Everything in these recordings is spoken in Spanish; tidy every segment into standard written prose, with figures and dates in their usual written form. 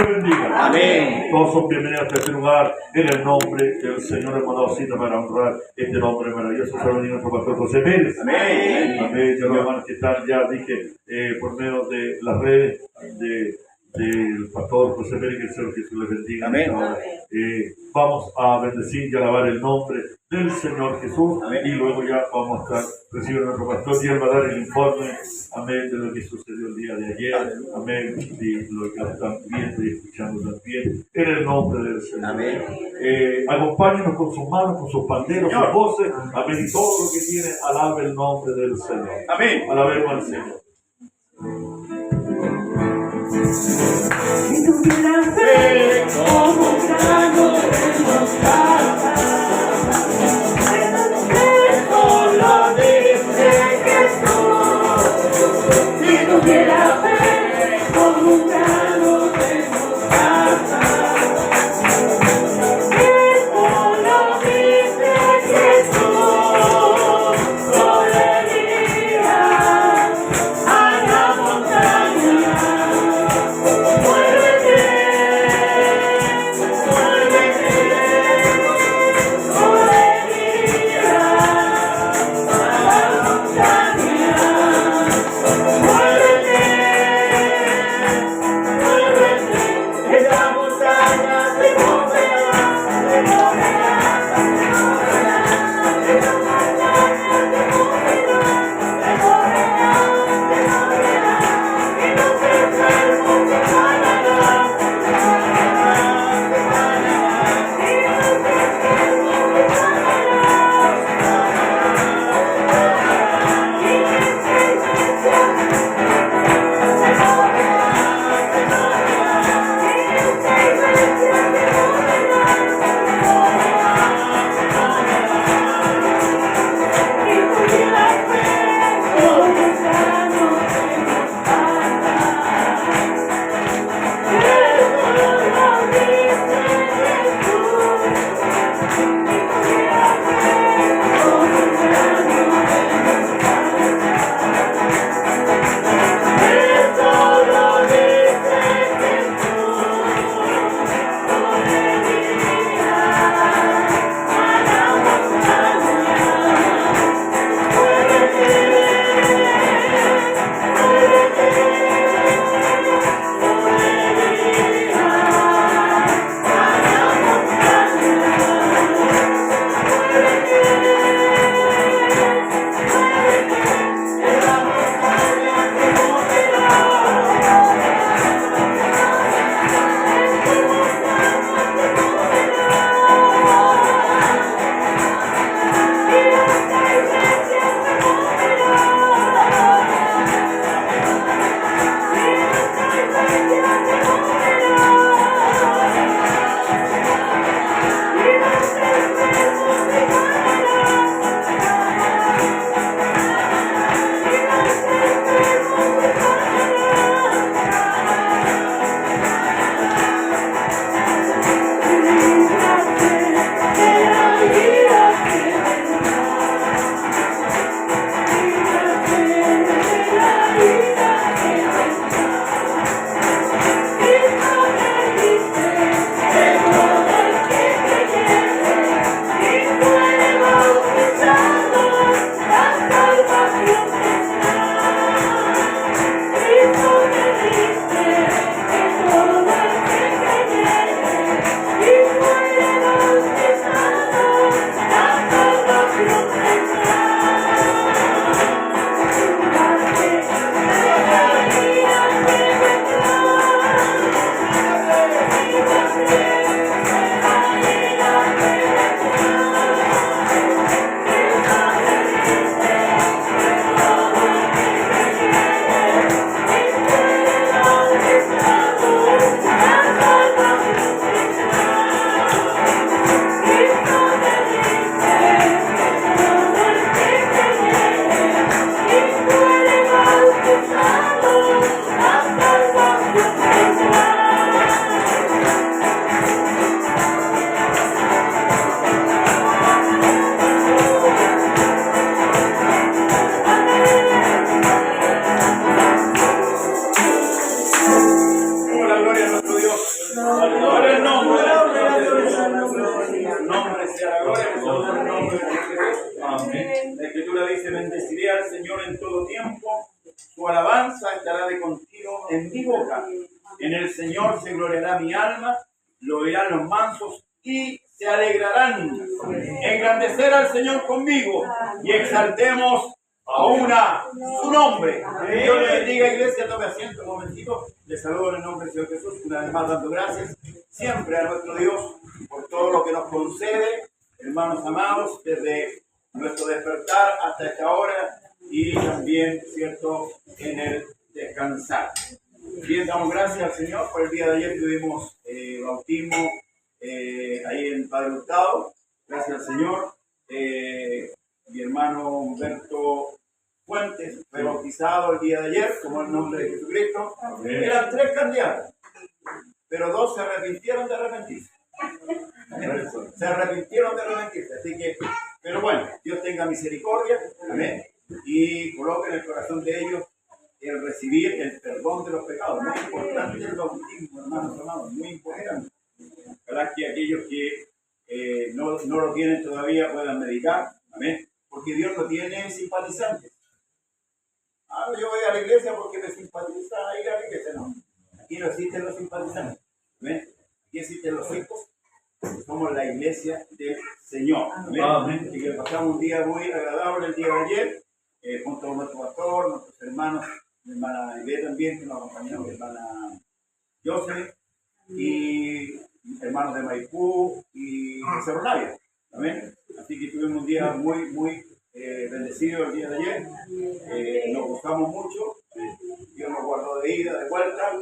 le bendiga. Amén. Todos son bienvenidos a este lugar en el nombre del Señor. Hemos dado cita para honrar este nombre maravilloso. Se lo bendiga nuestro pastor José Pérez. Amén. Amén. Yo los hermanos que están ya, dije, por medio de las redes del pastor José Pérez, que el Señor Jesús les bendiga. Amén. Vamos a bendecir y alabar el nombre del Señor Jesús. Amén. Y luego ya vamos a estar recibiendo a nuestro pastor y él va a dar el informe, amén, de lo que sucedió el día de ayer, amén, y lo que están viendo y escuchando también, en el nombre del Señor. Amén. Acompáñenos con sus manos, con sus panderos, sus voces, amén, y todo lo que tiene, alabe el nombre del Señor. Amén. Alabemos al Señor. Si tuviera fe como un grano de mostaza, eso lo dice Jesús. Si tuviera fe como un grano de mostaza, eso lo dice Jesús. Yo le diría a la montaña: muévete Gloria al nombre del Señor. Su nombre sea la gloria, que saluda el nombre de Jesús. Amén. La Escritura dice: bendeciré al Señor en todo tiempo, su alabanza estará de continuo en mi boca. En el Señor se gloriará mi alma, lo oirán los mansos y se alegrarán. Engrandecer al Señor conmigo y exaltemos a una su nombre. Dios le bendiga, iglesia. Tome asiento un momentito. Les saludo en el nombre del Señor Jesús, una vez más dando gracias siempre a nuestro Dios por todo lo que nos concede, hermanos amados, desde nuestro despertar hasta esta hora y también, cierto, en el descansar. Bien, damos gracias al Señor por el día de ayer. Tuvimos bautismo ahí en Padre Hurtado. Gracias al Señor. Mi hermano Humberto Fuentes fue bautizado el día de ayer, como el nombre de Jesucristo. Eran 3 candidatos, pero 2 se arrepintieron de arrepentirse. Se arrepintieron de arrepentirse. Así que, pero bueno, Dios tenga misericordia. Amén. Y coloque en el corazón de ellos el recibir el perdón de los pecados. Muy importante el bautismo, hermanos amados, muy importante. Para que aquellos que no lo tienen todavía puedan meditar. Amén. Porque Dios no tiene simpatizantes. Yo voy a la iglesia porque me simpatiza ir a la iglesia. No. Aquí no existen los simpatizantes. ¿Ven? Aquí existen los hijos. Somos la iglesia del Señor. Amén. Y que pasamos un día muy agradable el día de ayer, junto con nuestro pastor, nuestros hermanos, mi hermana Ivette también, que nos acompañó, mi hermana José, y hermanos de Maipú y Cerro Navia. Amén. Así que tuvimos un día muy bendecido el día de ayer. Nos gustamos mucho. Dios nos guardó de ida, de vuelta.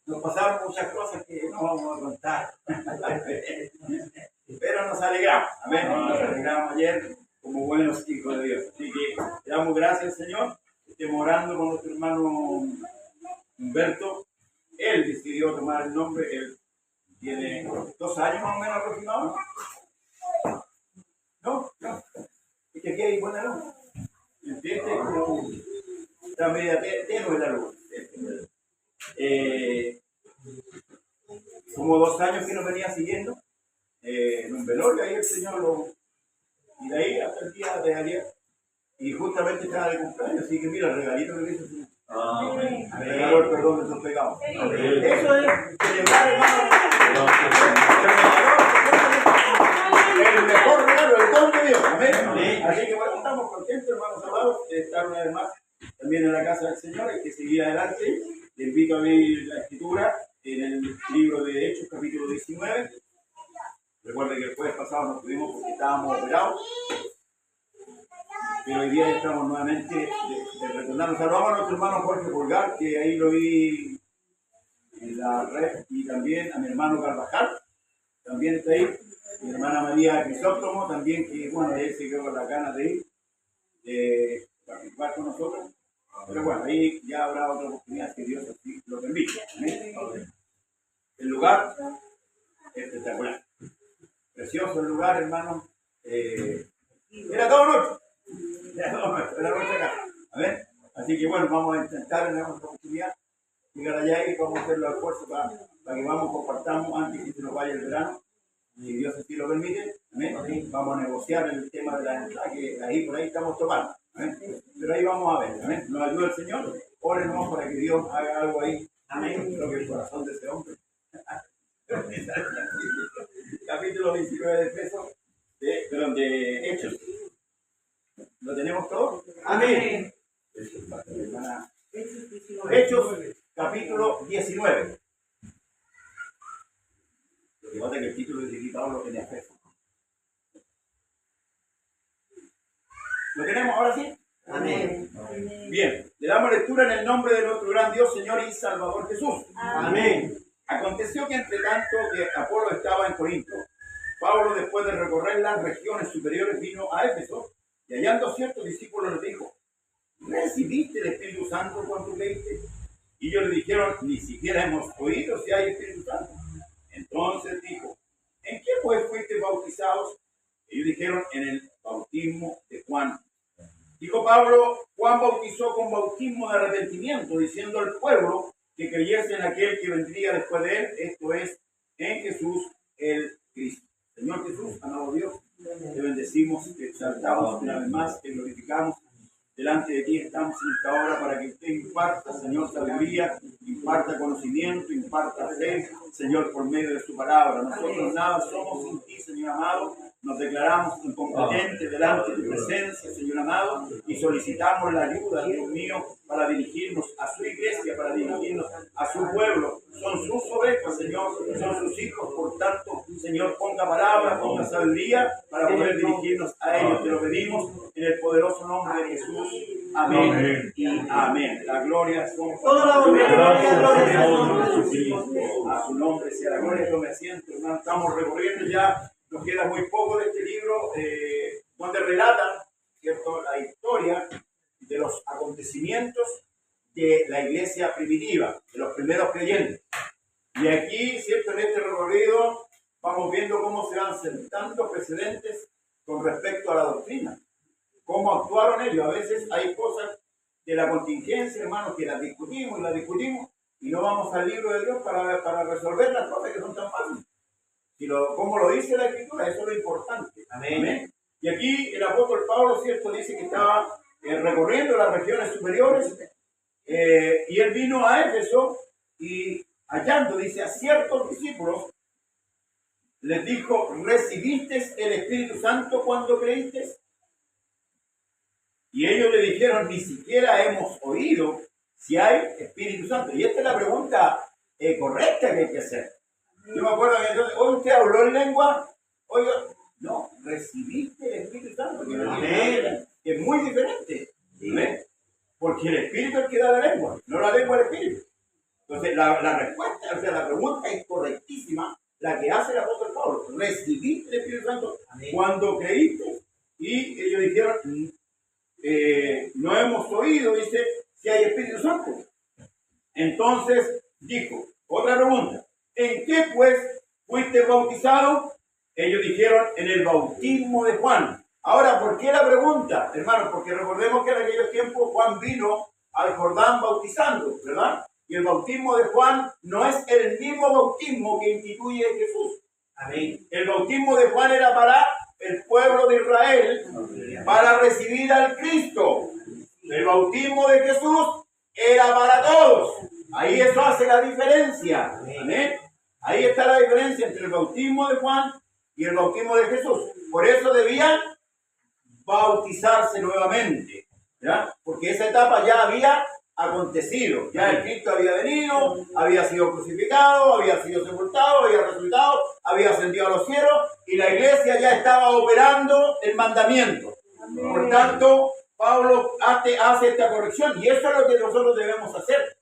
Nos pasaron muchas cosas que no vamos a contar. Pero nos alegramos. Amén. Nos alegramos ayer como buenos hijos de Dios. Así que le damos gracias, Señor. Estemos orando con nuestro hermano Humberto. Él decidió tomar el nombre. Él tiene 2 años más o menos aproximadamente. No. Es que aquí hay buena luz. ¿Entiendes? Está media tenue la luz. Como 2 años que nos venía siguiendo en un velorio, ahí el Señor y de ahí hasta el día de ayer, y justamente estaba de cumpleaños, así que mira el regalito que le hizo el Señor. Amén. Me regaló el perdón de sus pecados. Amén. Eso es celebrar, hermano, el mejor regalo, el don de Dios. Amén. Amén. Así que bueno, estamos contentos, hermanos amados, de estar una vez más también en la casa del Señor. Hay que seguir adelante. Le invito a ver la escritura en el libro de Hechos, capítulo 19. Recuerden que el jueves pasado nos tuvimos porque estábamos operados. Pero hoy día estamos nuevamente de retornar. Saludamos a nuestro hermano Jorge Pulgar, que ahí lo vi en la red, y también a mi hermano Carvajal, también está ahí. Mi hermana María Crisóstomo, también, que bueno, él se quedó con las ganas de ir, de participar con nosotros. Pero bueno, ahí ya habrá otra oportunidad que Dios así lo permite. El lugar espectacular. Precioso el lugar, hermano. Era todo nuestro. Era nuestra casa. A ver. Así que bueno, vamos a intentar en otra oportunidad llegar allá y vamos a hacer los esfuerzos para que vamos, compartamos antes que se nos vaya el verano. Si Dios así lo permite, ¿amén? Vamos a negociar el tema de la entrada, que ahí por ahí estamos tomando. ¿Amén? Pero ahí vamos a ver. ¿Amén? Nos ayuda el Señor. Oren para que Dios haga algo ahí. Amén. Creo que el corazón de ese hombre. Capítulo 19 de Efesios, de Hechos. ¿Lo tenemos todo? Amén. Hechos, capítulo 19. Lo que pasa es que el título dice aquí Pablo en Efesios. ¿Lo tenemos ahora sí? Amén. Bien, le damos lectura en el nombre de nuestro gran Dios, Señor y Salvador Jesús. Amén. Aconteció que entre tanto que Apolo estaba en Corinto, Pablo, después de recorrer las regiones superiores, vino a Éfeso, y hallando ciertos discípulos les dijo: ¿recibiste el Espíritu Santo cuando creíste? Y ellos le dijeron: ni siquiera hemos oído si hay Espíritu Santo. Entonces dijo: ¿en qué pues fuiste bautizados? Ellos dijeron: en el bautismo de Juan. Dijo Pablo: Juan bautizó con bautismo de arrepentimiento, diciendo al pueblo que creyese en aquel que vendría después de él, esto es en Jesús el Cristo. Señor Jesús, amado Dios, te bendecimos, te exaltamos una vez más, te glorificamos. Delante de ti estamos en esta hora para que usted imparta, Señor, sabiduría, imparta conocimiento, imparta fe, Señor, por medio de su palabra. Nosotros nada somos sin ti, Señor amado. Nos declaramos incompetentes delante de tu presencia, Señor amado, y solicitamos la ayuda, Dios mío, para dirigirnos a su iglesia, para dirigirnos a su pueblo. Son sus ovejas, Señor, son sus hijos, por tanto, Señor, ponga palabra, ponga sabiduría para poder dirigirnos a ellos. Te lo pedimos en el poderoso nombre de Jesús. Amén, Amén. y amén. La gloria son Toda la gloria, a su nombre sea la gloria. Yo me siento, hermano, estamos recorriendo ya. Nos queda muy poco de este libro donde relatan, ¿cierto?, la historia de los acontecimientos de la iglesia primitiva, de los primeros creyentes. Y aquí, ¿cierto?, en este recorrido vamos viendo cómo se van sentando precedentes con respecto a la doctrina, cómo actuaron ellos. A veces hay cosas de la contingencia, hermanos, que las discutimos y no vamos al libro de Dios para resolver las cosas que son tan fáciles. Como lo dice la Escritura, eso es lo importante. Amén. Y aquí el apóstol Pablo, ¿cierto?, dice que estaba recorriendo las regiones superiores y él vino a Éfeso y hallando, dice, a ciertos discípulos, les dijo: ¿recibiste el Espíritu Santo cuando creíste? Y ellos le dijeron: ni siquiera hemos oído si hay Espíritu Santo. Y esta es la pregunta correcta que hay que hacer. Yo me acuerdo que entonces, hoy usted habló en lengua, oiga, no, recibiste el Espíritu Santo, que es muy diferente, ¿ves? Porque el Espíritu es el que da la lengua, no la lengua del Espíritu. Entonces, la respuesta, o sea, la pregunta es correctísima, la que hace el apóstol Pablo: ¿recibiste el Espíritu Santo cuando creíste? Y ellos dijeron: no hemos oído, dice, si hay Espíritu Santo. Entonces dijo, otra pregunta: ¿en qué pues fuiste bautizado? Ellos dijeron: en el bautismo de Juan. Ahora, ¿por qué la pregunta, hermanos? Porque recordemos que en aquellos tiempos Juan vino al Jordán bautizando, ¿verdad? Y el bautismo de Juan no es el mismo bautismo que instituye Jesús. Amén. El bautismo de Juan era para el pueblo de Israel, para recibir al Cristo. El bautismo de Jesús era para todos. Ahí eso hace la diferencia. Amén. Ahí está la diferencia entre el bautismo de Juan y el bautismo de Jesús. Por eso debían bautizarse nuevamente, ¿ya? Porque esa etapa ya había acontecido. Ya el Cristo había venido, había sido crucificado, había sido sepultado, había resucitado, había ascendido a los cielos y la iglesia ya estaba operando el mandamiento. Amén. Por tanto, Pablo hace esta corrección y eso es lo que nosotros debemos hacer: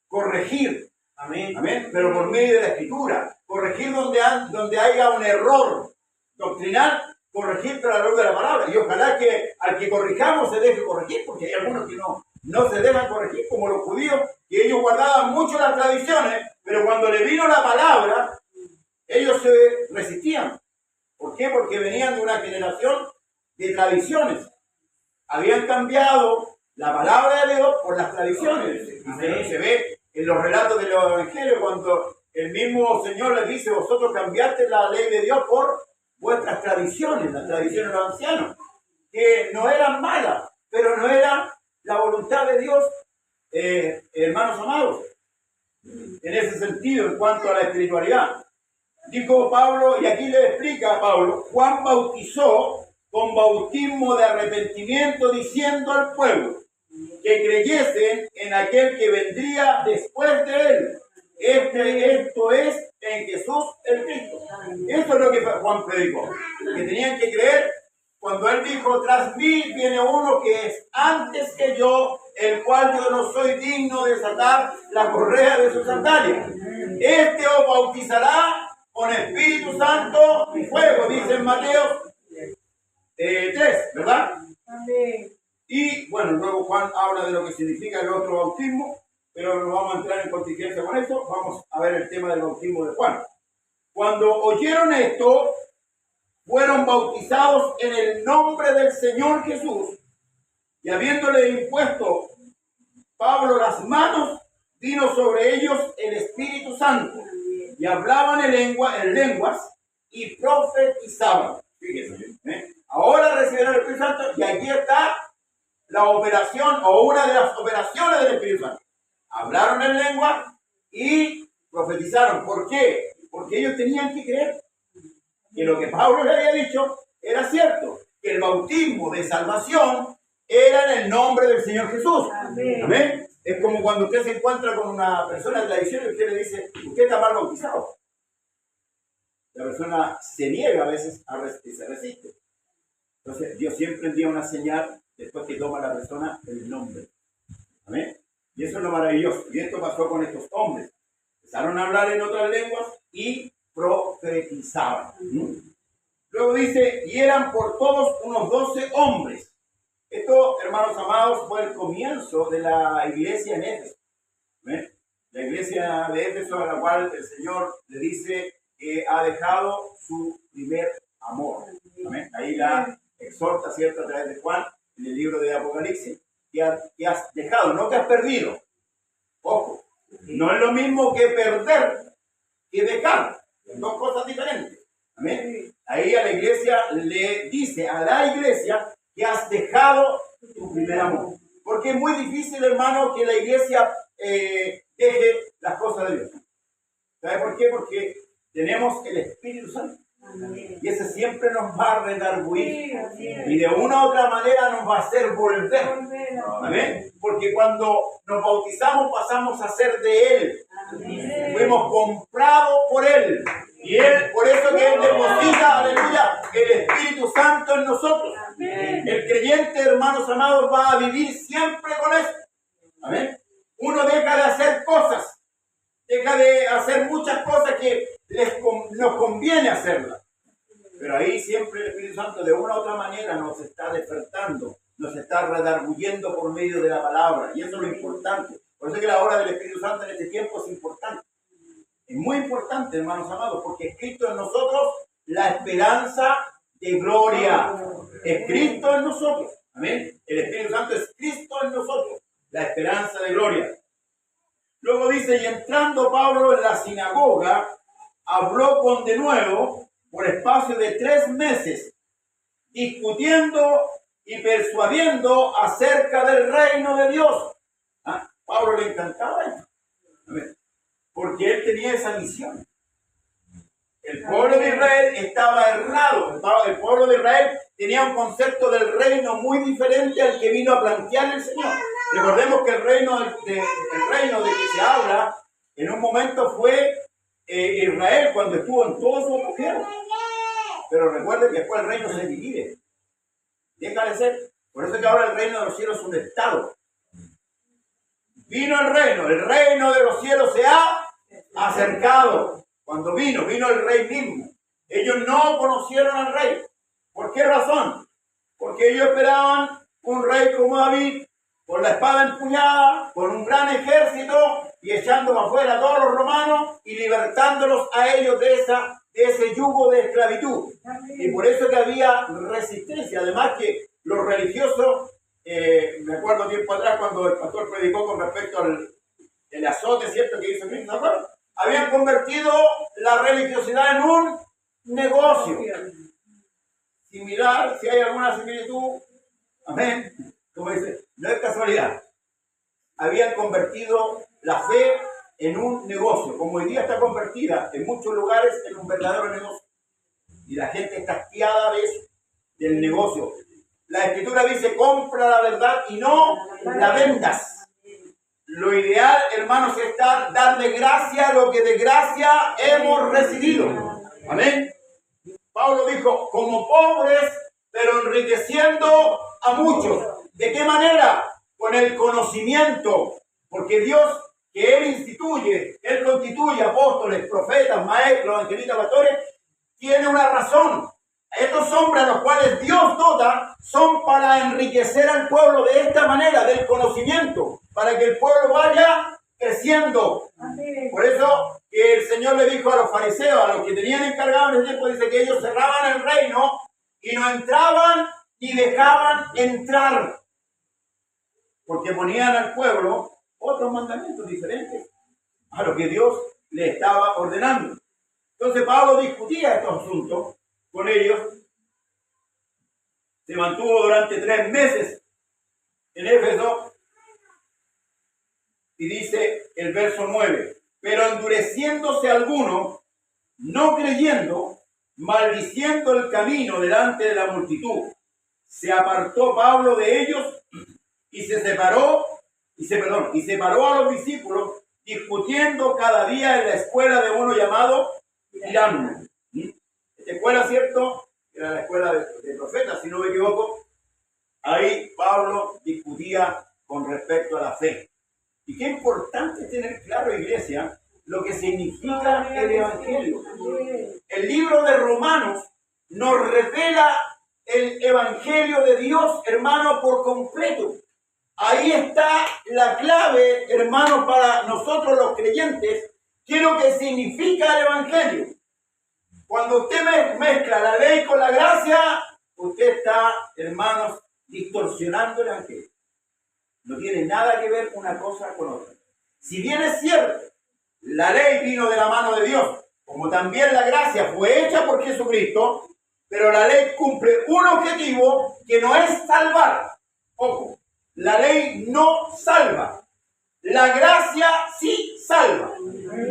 corregir. Amén. Amén. Pero por medio de la Escritura. Corregir donde haya un error doctrinal, corregir con la luz de la palabra. Y ojalá que al que corrijamos se deje corregir, porque hay algunos que no se dejan corregir, como los judíos, que ellos guardaban mucho las tradiciones, pero cuando le vino la palabra, ellos se resistían. ¿Por qué? Porque venían de una generación de tradiciones. Habían cambiado la palabra de Dios por las tradiciones. Y se ve en los relatos de los evangelios cuando el mismo Señor les dice: vosotros cambiaste la ley de Dios por vuestras tradiciones, las tradiciones de los ancianos, que no eran malas, pero no era la voluntad de Dios, hermanos amados, en ese sentido, en cuanto a la espiritualidad. Dijo Pablo, y aquí le explica a Pablo: Juan bautizó con bautismo de arrepentimiento, diciendo al pueblo que creyesen en aquel que vendría después de él. Esto es en Jesús el Cristo. Eso es lo que Juan predicó, que tenían que creer cuando él dijo: tras mí viene uno que es antes que yo, el cual yo no soy digno de desatar la correa de sus sandalias. Este os bautizará con Espíritu Santo y fuego, dice en Mateo 3, ¿verdad? Amén. Y bueno, luego Juan habla de lo que significa el otro bautismo, pero no vamos a entrar en contingencia con eso. Vamos a ver el tema del bautismo de Juan. Cuando oyeron esto, fueron bautizados en el nombre del Señor Jesús, y habiéndole impuesto Pablo las manos, vino sobre ellos el Espíritu Santo, y hablaban en lenguas y profetizaban. Fíjense, ahora recibieron el Espíritu Santo y aquí está la operación o una de las operaciones del Espíritu Santo. Hablaron en lengua y profetizaron. ¿Por qué? Porque ellos tenían que creer que lo que Pablo le había dicho era cierto, que el bautismo de salvación era en el nombre del Señor Jesús. Amén. ¿Amén? Es como cuando usted se encuentra con una persona de tradición y usted le dice, usted está mal bautizado. La persona se niega a veces y se resiste. Entonces Dios siempre envía una señal después que toma la persona el nombre. ¿Amén? Y eso es lo maravilloso. Y esto pasó con estos hombres. Empezaron a hablar en otras lenguas y profetizaban. Luego dice, y eran por todos unos 12 hombres. Esto, hermanos amados, fue el comienzo de la iglesia en Éfeso. ¿Ven? La iglesia de Éfeso a la cual el Señor le dice que ha dejado su primer amor. ¿Amén? Ahí la exhorta, ¿cierto?, a través de Juan, en el libro de Apocalipsis, que has dejado, no que has perdido. Ojo, no es lo mismo que perder que dejar. Son dos cosas diferentes. ¿Amén? Ahí a la iglesia le dice, a la iglesia, que has dejado tu primer amor. Porque es muy difícil, hermano, que la iglesia deje las cosas de Dios. ¿Sabe por qué? Porque tenemos el Espíritu Santo. Y ese siempre nos va a redarguir. Y de una u otra manera nos va a hacer volver. ¿Amén? Porque cuando nos bautizamos pasamos a ser de Él. Fuimos comprados por Él. Y Él, por eso que Él deposita, aleluya, el Espíritu Santo en nosotros. El creyente, hermanos amados, va a vivir siempre con esto. Amén. Uno deja de hacer cosas. Deja de hacer muchas cosas que nos conviene hacerlas. Pero ahí siempre el Espíritu Santo de una u otra manera nos está despertando, nos está redarguyendo por medio de la palabra. Y eso es lo importante. Por eso que la obra del Espíritu Santo en este tiempo es importante. Es muy importante, hermanos amados, porque es Cristo en nosotros la esperanza de gloria. Es Cristo en nosotros. Amén. El Espíritu Santo es Cristo en nosotros, la esperanza de gloria. Luego dice, y entrando Pablo en la sinagoga, habló con denuedo por espacio de 3 meses, discutiendo y persuadiendo acerca del reino de Dios. Pablo le encantaba esto. Amén. Porque él tenía esa misión. El pueblo de Israel estaba errado. El pueblo de Israel tenía un concepto del reino muy diferente al que vino a plantear el Señor. Recordemos que el reino de que se habla en un momento fue Israel cuando estuvo en todo su apogeo. Pero recuerden que después el reino se divide. Deja de ser. Por eso es que ahora el reino de los cielos es un estado. Vino el reino de los cielos se ha acercado. Cuando vino el rey mismo. Ellos no conocieron al rey. ¿Por qué razón? Porque ellos esperaban un rey como David, con la espada empuñada, con un gran ejército y echando afuera a todos los romanos y libertándolos a ellos de ese yugo de esclavitud. Y por eso que había resistencia. Además que los religiosos, me acuerdo tiempo atrás cuando el pastor predicó con respecto al azote, ¿cierto?, que hizo Cristo, ¿de acuerdo? Habían convertido la religiosidad en un negocio. Similar, si hay alguna similitud, amén, como dice, no es casualidad. Habían convertido la fe en un negocio, como hoy día está convertida en muchos lugares en un verdadero negocio. Y la gente está hastiada de eso, del negocio. La Escritura dice, compra la verdad y no la vendas. Lo ideal, hermanos, es dar de gracia lo que de gracia hemos recibido. Amén. Pablo dijo, como pobres, pero enriqueciendo a muchos. ¿De qué manera? Con el conocimiento. Porque Dios, que Él constituye apóstoles, profetas, maestros, evangelistas, pastores, tiene una razón. Estos hombres a los cuales Dios dota son para enriquecer al pueblo de esta manera, del conocimiento, para que el pueblo vaya creciendo. Por eso que el Señor le dijo a los fariseos, a los que tenían encargados en ese tiempo, dice que ellos cerraban el reino y no entraban ni dejaban entrar, porque ponían al pueblo otros mandamientos diferentes a lo que Dios le estaba ordenando. Entonces Pablo discutía estos asuntos con ellos. Se mantuvo durante 3 meses en Éfeso. Y dice el verso 9, pero endureciéndose alguno, no creyendo, maldiciendo el camino delante de la multitud, se apartó Pablo de ellos y separó a los discípulos, discutiendo cada día en la escuela de uno llamado Tirano. Esta escuela, ¿cierto? Era la escuela de profetas, si no me equivoco. Ahí Pablo discutía con respecto a la fe. Y qué importante es tener claro, iglesia, lo que significa el Evangelio. El libro de Romanos nos revela el Evangelio de Dios, hermano, por completo. Ahí está la clave, hermano, para nosotros los creyentes, qué es lo que significa el Evangelio. Cuando usted mezcla la ley con la gracia, usted está, hermanos, distorsionando el Evangelio. No tiene nada que ver una cosa con otra. Si bien es cierto, la ley vino de la mano de Dios, como también la gracia fue hecha por Jesucristo, pero la ley cumple un objetivo que no es salvar. Ojo, la ley no salva. La gracia sí salva.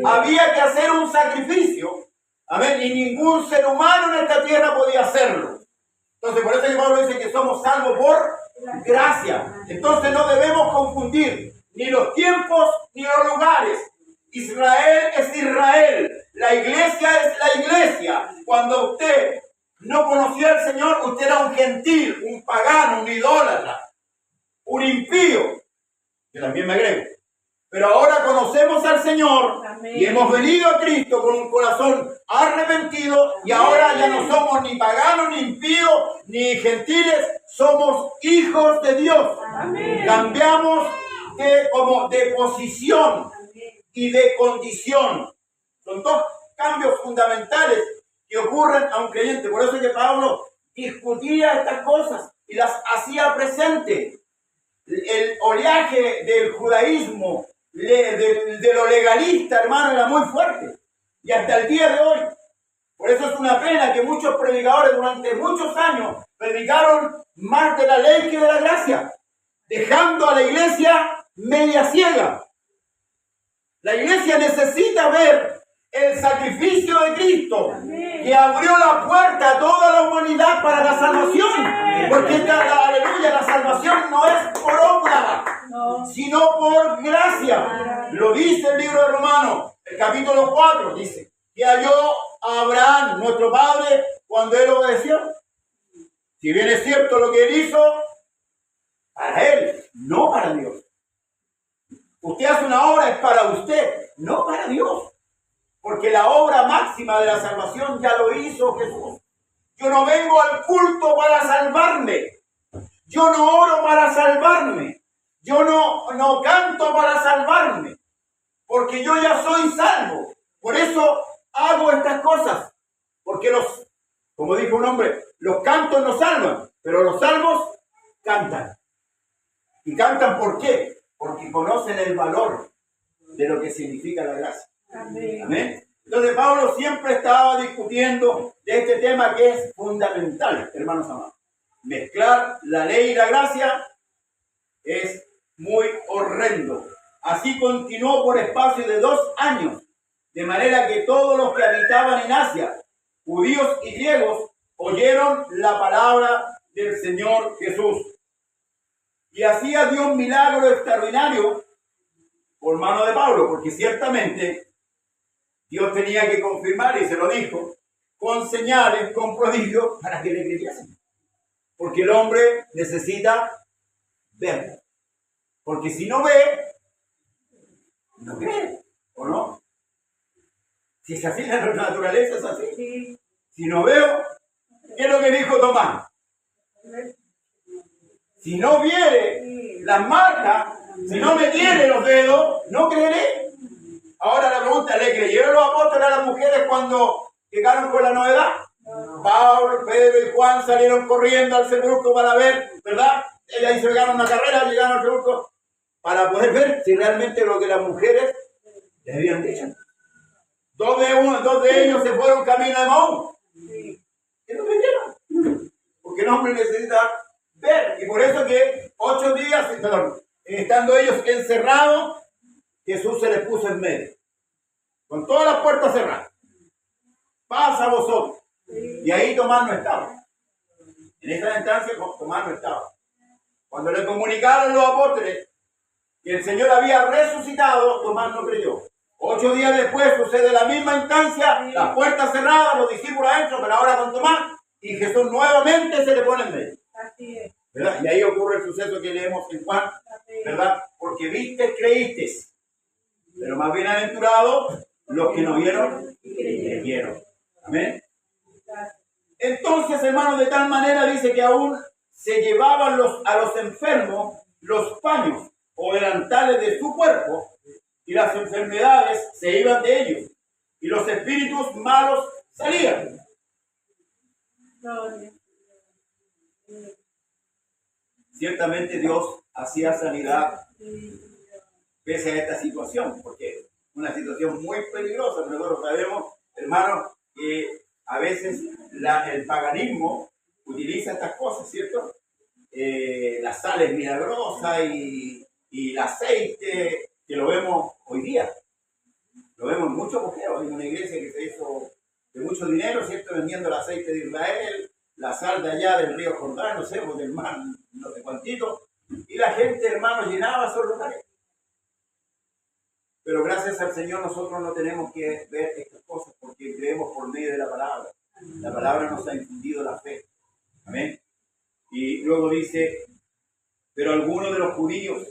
Había que hacer un sacrificio, amén, y ningún ser humano en esta tierra podía hacerlo. Entonces, por eso que Pablo dice que somos salvos por gracia. Entonces no debemos confundir ni los tiempos ni los lugares. Israel es Israel. La iglesia es la iglesia. Cuando usted no conocía al Señor, usted era un gentil, un pagano, un idólatra, un impío. Yo también me agrego. Pero ahora conocemos al Señor. Amén. Y hemos venido a Cristo con un corazón arrepentido. Amén. Y ahora ya no somos ni paganos, ni impíos, ni gentiles. Somos hijos de Dios. Amén. Cambiamos de posición. Amén. Y de condición. Son 2 cambios fundamentales que ocurren a un creyente. Por eso es que Pablo discutía estas cosas y las hacía presente. El oleaje del judaísmo, de lo legalista, hermano, era muy fuerte. Y hasta el día de hoy. Por eso es una pena que muchos predicadores durante muchos años predicaron más de la ley que de la gracia, dejando a la iglesia media ciega. La iglesia necesita ver el sacrificio de Cristo, que abrió la puerta a toda la humanidad para la salvación. Porque aleluya, la salvación no es por obra, sino por gracia. Lo dice el libro de Romanos, el capítulo 4, dice, que halló a Abraham, nuestro padre, cuando él obedeció. Si bien es cierto lo que él hizo, para él, no para Dios. Usted hace una obra, es para usted, no para Dios. Porque la obra máxima de la salvación ya lo hizo Jesús. Yo no vengo al culto para salvarme. Yo no oro para salvarme. Yo no canto para salvarme. Porque yo ya soy salvo. Por eso hago estas cosas. Porque como dijo un hombre, los cantos no salvan, pero los salvos cantan. ¿Y cantan por qué? Porque conocen el valor de lo que significa la gracia. Amén. Amén. Entonces Pablo siempre estaba discutiendo de este tema que es fundamental, hermanos amados. Mezclar la ley y la gracia es muy horrendo. Así continuó por espacio de 2 años, de manera que todos los que habitaban en Asia, judíos y griegos, oyeron la palabra del Señor Jesús. Y hacía Dios milagro extraordinario por mano de Pablo, porque ciertamente Dios tenía que confirmar, y se lo dijo, con señales, con prodigios, para que le creyesen. Porque el hombre necesita ver. Porque si no ve, no cree, ¿o no? Si es así, la naturaleza es así. Sí. Si no veo, ¿qué es lo que dijo Tomás? Si no viere las marcas, si no me tiene los dedos, no creeré. Ahora la pregunta, ¿le creyeron los apóstoles a las mujeres cuando llegaron con la novedad? No. Pablo, Pedro y Juan salieron corriendo al sepulcro para ver, ¿verdad? Ellas ahí se pegaron una carrera, llegaron al sepulcro para poder ver si realmente lo que las mujeres les habían dicho. Dos de ellos se fueron camino de Maús. Y no creyeron. Porque el hombre necesita ver. Y por eso que 8 días, perdón, estando ellos encerrados, Jesús se les puso en medio. Con todas las puertas cerradas. Pasa vosotros. Y ahí Tomás no estaba. En esta instancia Tomás no estaba. Cuando le comunicaron los apóstoles que el Señor había resucitado, Tomás no creyó. 8 días después sucede la misma instancia, las puertas cerradas, los discípulos adentro, pero ahora con Tomás, y Jesús nuevamente se le pone en medio. ¿Verdad? Y ahí ocurre el suceso que leemos en Juan, ¿verdad? Porque viste, creíste. Pero más bienaventurados los que no vieron y creyeron. Amén. Entonces, hermanos, de tal manera dice que aún se llevaban a los enfermos los paños o delantales de su cuerpo, y las enfermedades se iban de ellos, y los espíritus malos salían. Ciertamente Dios hacía sanidad pese a esta situación, porque es una situación muy peligrosa. Nosotros sabemos, hermanos, que a veces el paganismo utiliza estas cosas, ¿cierto? La sal es milagrosa y el aceite, que lo vemos hoy día. Lo vemos en muchos museos. Hay una iglesia que se hizo de mucho dinero, ¿cierto? Vendiendo el aceite de Israel, la sal de allá del río Jordán, no sé, del mar, no sé cuántito. Y la gente, hermanos, llenaba esos lugares. Pero gracias al Señor nosotros no tenemos que ver estas cosas porque creemos por medio de la palabra. La palabra nos ha infundido la fe. Amén. Y luego dice, pero algunos de los judíos,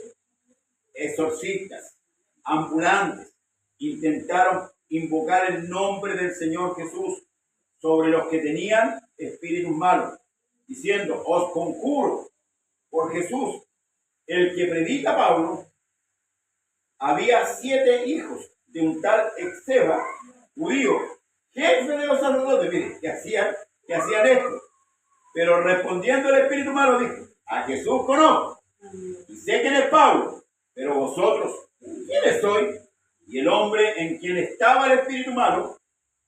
exorcistas, ambulantes, intentaron invocar el nombre del Señor Jesús sobre los que tenían espíritus malos, diciendo, os conjuro por Jesús, el que predica Pablo. Había 7 hijos de un tal Exeba, judío, jefe de los sacerdotes, miren, que hacían esto. Pero respondiendo el espíritu malo dijo, a Jesús conozco, y sé quién es Pablo, pero vosotros, ¿quiénes sois? Y el hombre en quien estaba el espíritu malo,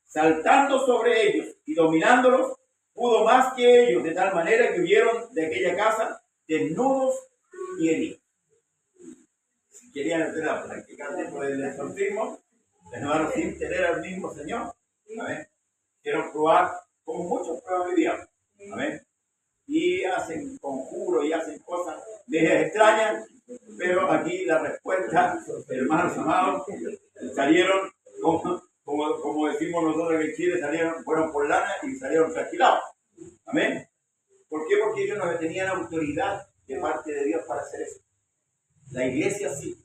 saltando sobre ellos y dominándolos, pudo más que ellos, de tal manera que huyeron de aquella casa desnudos y heridos. Si querían hacer la practicar dentro del exorcismo, hermanos, sin tener al mismo Señor. Amén. Quiero probar como muchos prueban hoy día. Amén. Y hacen conjuros y hacen cosas medias extrañas, pero aquí la respuesta, hermanos amados, salieron, como decimos nosotros en Chile, fueron por lana y salieron trasquilados. Amén. ¿Por qué? Porque ellos no tenían autoridad de parte de Dios para hacer eso. La iglesia sí.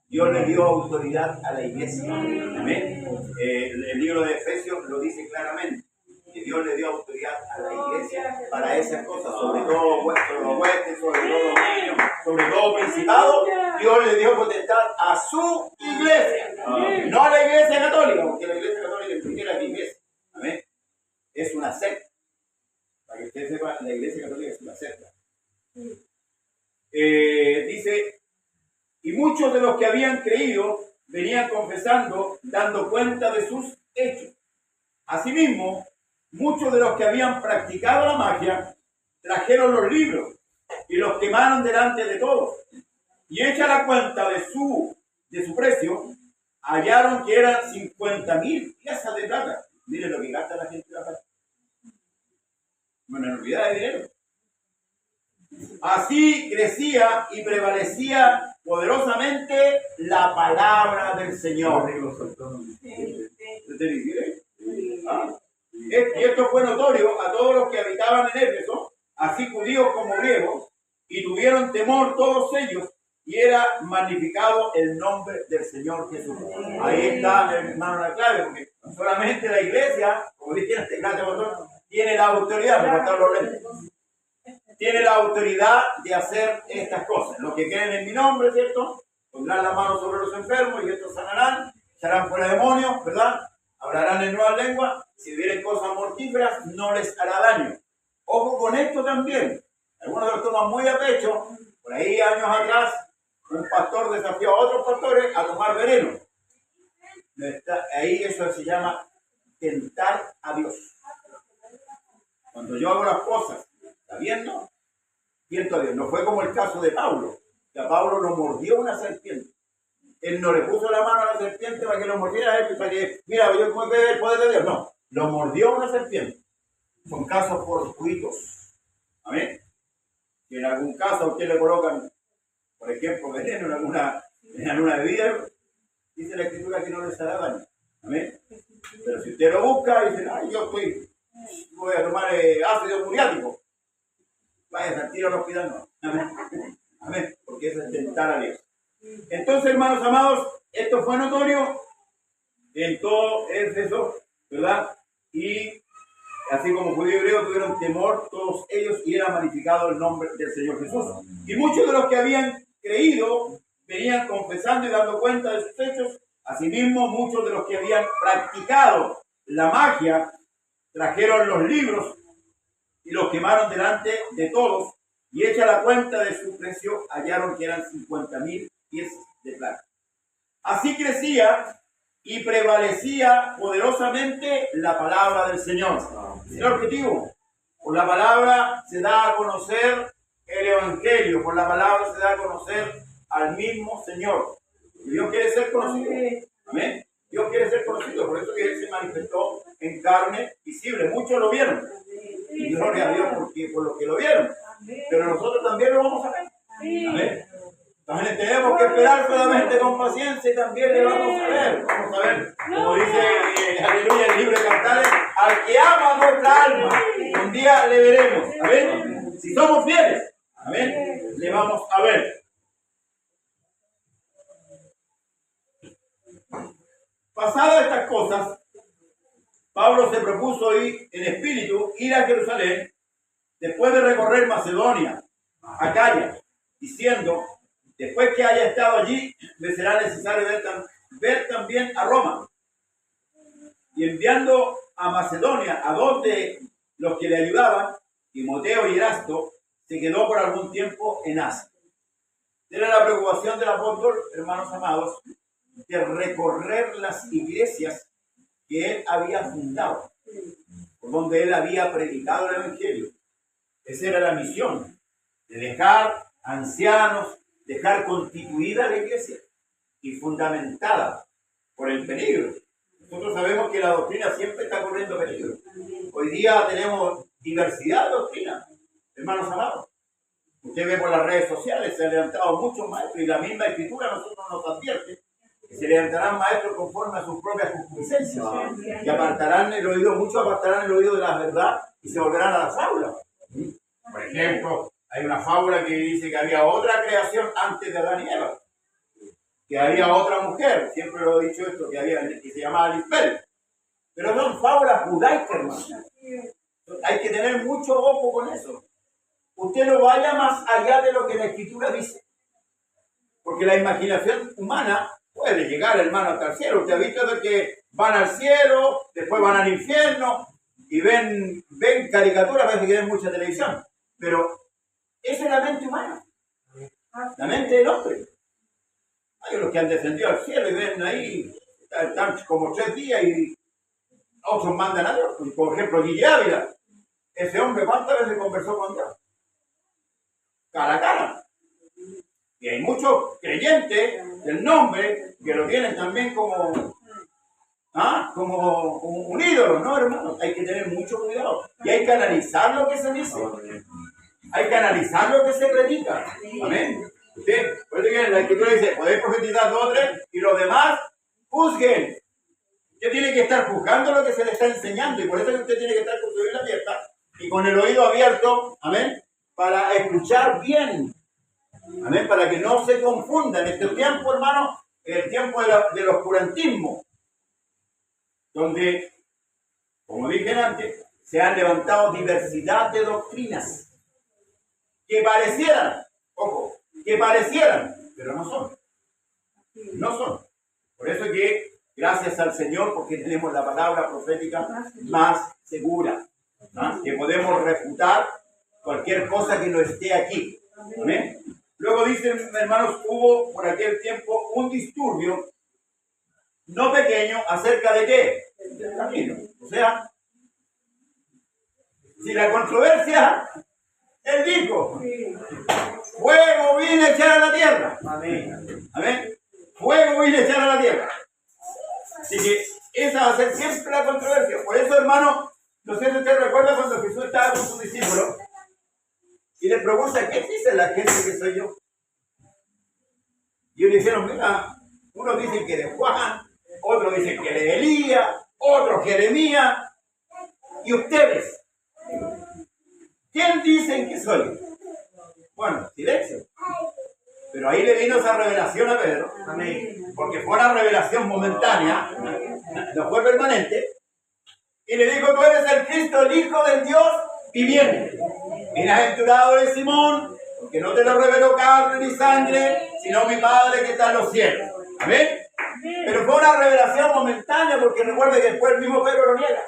Dios le dio autoridad a la iglesia. Amén. El libro de Efesios lo dice claramente. Que Dios le dio autoridad a la iglesia para esas cosas, sobre todo vuestros huestes, sobre todo dominio, sobre todo principado. Dios le dio potestad a su iglesia, no a la iglesia católica, porque la iglesia católica ni siquiera es iglesia. Amén. Es una secta. Para que usted sepa, la iglesia católica es una secta. Dice, y muchos de los que habían creído venían confesando, dando cuenta de sus hechos. Asimismo, muchos de los que habían practicado la magia trajeron los libros y los quemaron delante de todos. Y hecha la cuenta de su precio, hallaron que eran 50,000 piezas de plata. Miren lo que gasta la gente de la plata. Una enormidad de dinero. Así crecía y prevalecía poderosamente la palabra del Señor. Y esto fue notorio a todos los que habitaban en Éfeso, así judíos como griegos, y tuvieron temor todos ellos, y era magnificado el nombre del Señor Jesús. Ahí está, hermano, la clave, porque solamente la iglesia, como dice este gran botón, tiene la autoridad, me faltaron los lentes, tiene la autoridad de hacer estas cosas. Los que creen en mi nombre, ¿cierto? Pondrán la mano sobre los enfermos y estos sanarán, echarán fuera demonios, ¿verdad? Hablarán en nuevas lenguas, si vieren cosas mortíferas, no les hará daño. Ojo con esto también. Algunos los toman muy a pecho. Por ahí, años atrás, un pastor desafió a otros pastores a tomar veneno. Ahí eso se llama tentar a Dios. Cuando yo hago las cosas sabiendo, tiento a Dios. No fue como el caso de Pablo, que a Pablo lo mordió una serpiente. Él no le puso la mano a la serpiente para que lo mordiera a él, para que, mira, yo puedo ver el poder de Dios. No, lo mordió una serpiente. Son casos fortuitos. Amén. Si en algún caso a usted le colocan, por ejemplo, veneno en alguna bebida, dice la Escritura que no les hará daño. Amén. Pero si usted lo busca y dice, ay, yo voy a tomar ácido muriático, vaya al tiro al hospital, no. Amén. Amén. Porque eso es tentar a Dios. Entonces, hermanos amados, esto fue notorio en todo Éfeso, ¿verdad? Y así como judío y griego tuvieron temor todos ellos y era magnificado el nombre del Señor Jesús. Y muchos de los que habían creído venían confesando y dando cuenta de sus hechos. Asimismo, muchos de los que habían practicado la magia trajeron los libros y los quemaron delante de todos. Y hecha la cuenta de su precio, hallaron que eran 50,000 piezas de plata. Así crecía y prevalecía poderosamente la palabra del Señor. ¿Es el objetivo? Por la palabra se da a conocer el Evangelio, por la palabra se da a conocer al mismo Señor. Y Dios quiere ser conocido. Amén. Dios quiere ser conocido, por eso que Él se manifestó en carne visible. Muchos lo vieron. Y gloria a Dios por lo que lo vieron. Pero nosotros también lo vamos a ver. Amén. Entonces tenemos que esperar solamente con paciencia y también le vamos a ver. Vamos a ver, como dice aleluya el libro de Cantares, al que ama nuestra alma, un día le veremos. Amén. Si somos fieles, amén, le vamos a ver. Pasadas estas cosas, Pablo se propuso ir en espíritu, ir a Jerusalén, después de recorrer Macedonia, Acaya, diciendo, después que haya estado allí, me será necesario ver también a Roma. Y enviando a Macedonia a dos de los que le ayudaban, Timoteo y Erasto, se quedó por algún tiempo en Asia. Era la preocupación del apóstol, hermanos amados, de recorrer las iglesias que él había fundado, por donde él había predicado el Evangelio. Esa era la misión, de dejar ancianos, dejar constituida la iglesia y fundamentada por el peligro. Nosotros sabemos que la doctrina siempre está corriendo peligro. Hoy día tenemos diversidad de doctrinas, hermanos amados. Usted ve por las redes sociales, se han levantado muchos maestros y la misma Escritura a nosotros nos advierte que se levantarán maestros conforme a sus propias concupiscencias y apartarán el oído, muchos apartarán el oído de la verdad y se volverán a la fábula. Por ejemplo, hay una fábula que dice que había otra creación antes de Adán y Eva, que había otra mujer, siempre lo he dicho esto, que se llamaba Lisbeth. Pero son fábulas judaicas, hermano. Hay que tener mucho ojo con eso. Usted no vaya más allá de lo que la Escritura dice, porque la imaginación humana puede llegar, hermano, hasta el cielo. Usted ha visto de que van al cielo, después van al infierno y ven caricaturas, parece que ven mucha televisión. Pero esa es la mente humana, la mente del hombre. Hay unos que han descendido al cielo y ven ahí, están como 3 días y otros mandan a Dios. Por ejemplo, Guille Ávila, ese hombre, ¿cuántas veces conversó con Dios? Cara a cara. Y hay muchos creyentes del nombre que lo tienen también como un ídolo, ¿no, hermanos? Hay que tener mucho cuidado. Y hay que analizar lo que se dice. Hay que analizar lo que se predica. Amén. Usted, por eso que la Escritura dice, podéis profetizar 2 o 3 y los demás juzguen. Usted tiene que estar juzgando lo que se le está enseñando y por eso que usted tiene que estar con su Biblia abierta y con el oído abierto, amén, para escuchar bien. Amén, para que no se confundan. En este tiempo, hermano, el tiempo del oscurantismo, donde, como dije antes, se han levantado diversidad de doctrinas que parecieran, ojo, que parecieran, pero no son. No son. Por eso que, gracias al Señor, porque tenemos la palabra profética más segura, ¿no? Que podemos refutar cualquier cosa que no esté aquí. ¿Amén? Luego dicen, hermanos, hubo por aquel tiempo un disturbio no pequeño, ¿acerca de qué? Del camino. O sea, si la controversia, él dijo, fuego vine a echar a la tierra. Amén. Amén. Fuego vine a echar a la tierra. Así que esa va a ser siempre la controversia. Por eso, hermano, no sé si usted recuerda cuando Jesús estaba con sus discípulos y le pregunta, ¿qué dice la gente que soy yo? Y ellos dijeron, mira, unos dicen que eres Juan, otros dicen que eres Elías, otros Jeremías, y ustedes, ¿quién dicen que soy? Bueno, silencio. Pero ahí le vino esa revelación a Pedro, porque fue una revelación momentánea, no fue permanente, y le dijo, tú eres el Cristo, el Hijo del Dios viviente. Bienaventurado de Simón, porque no te lo reveló carne ni sangre, sino mi Padre que está en los cielos. ¿Amén? Pero fue una revelación momentánea, porque recuerde que después el mismo Pedro lo niega.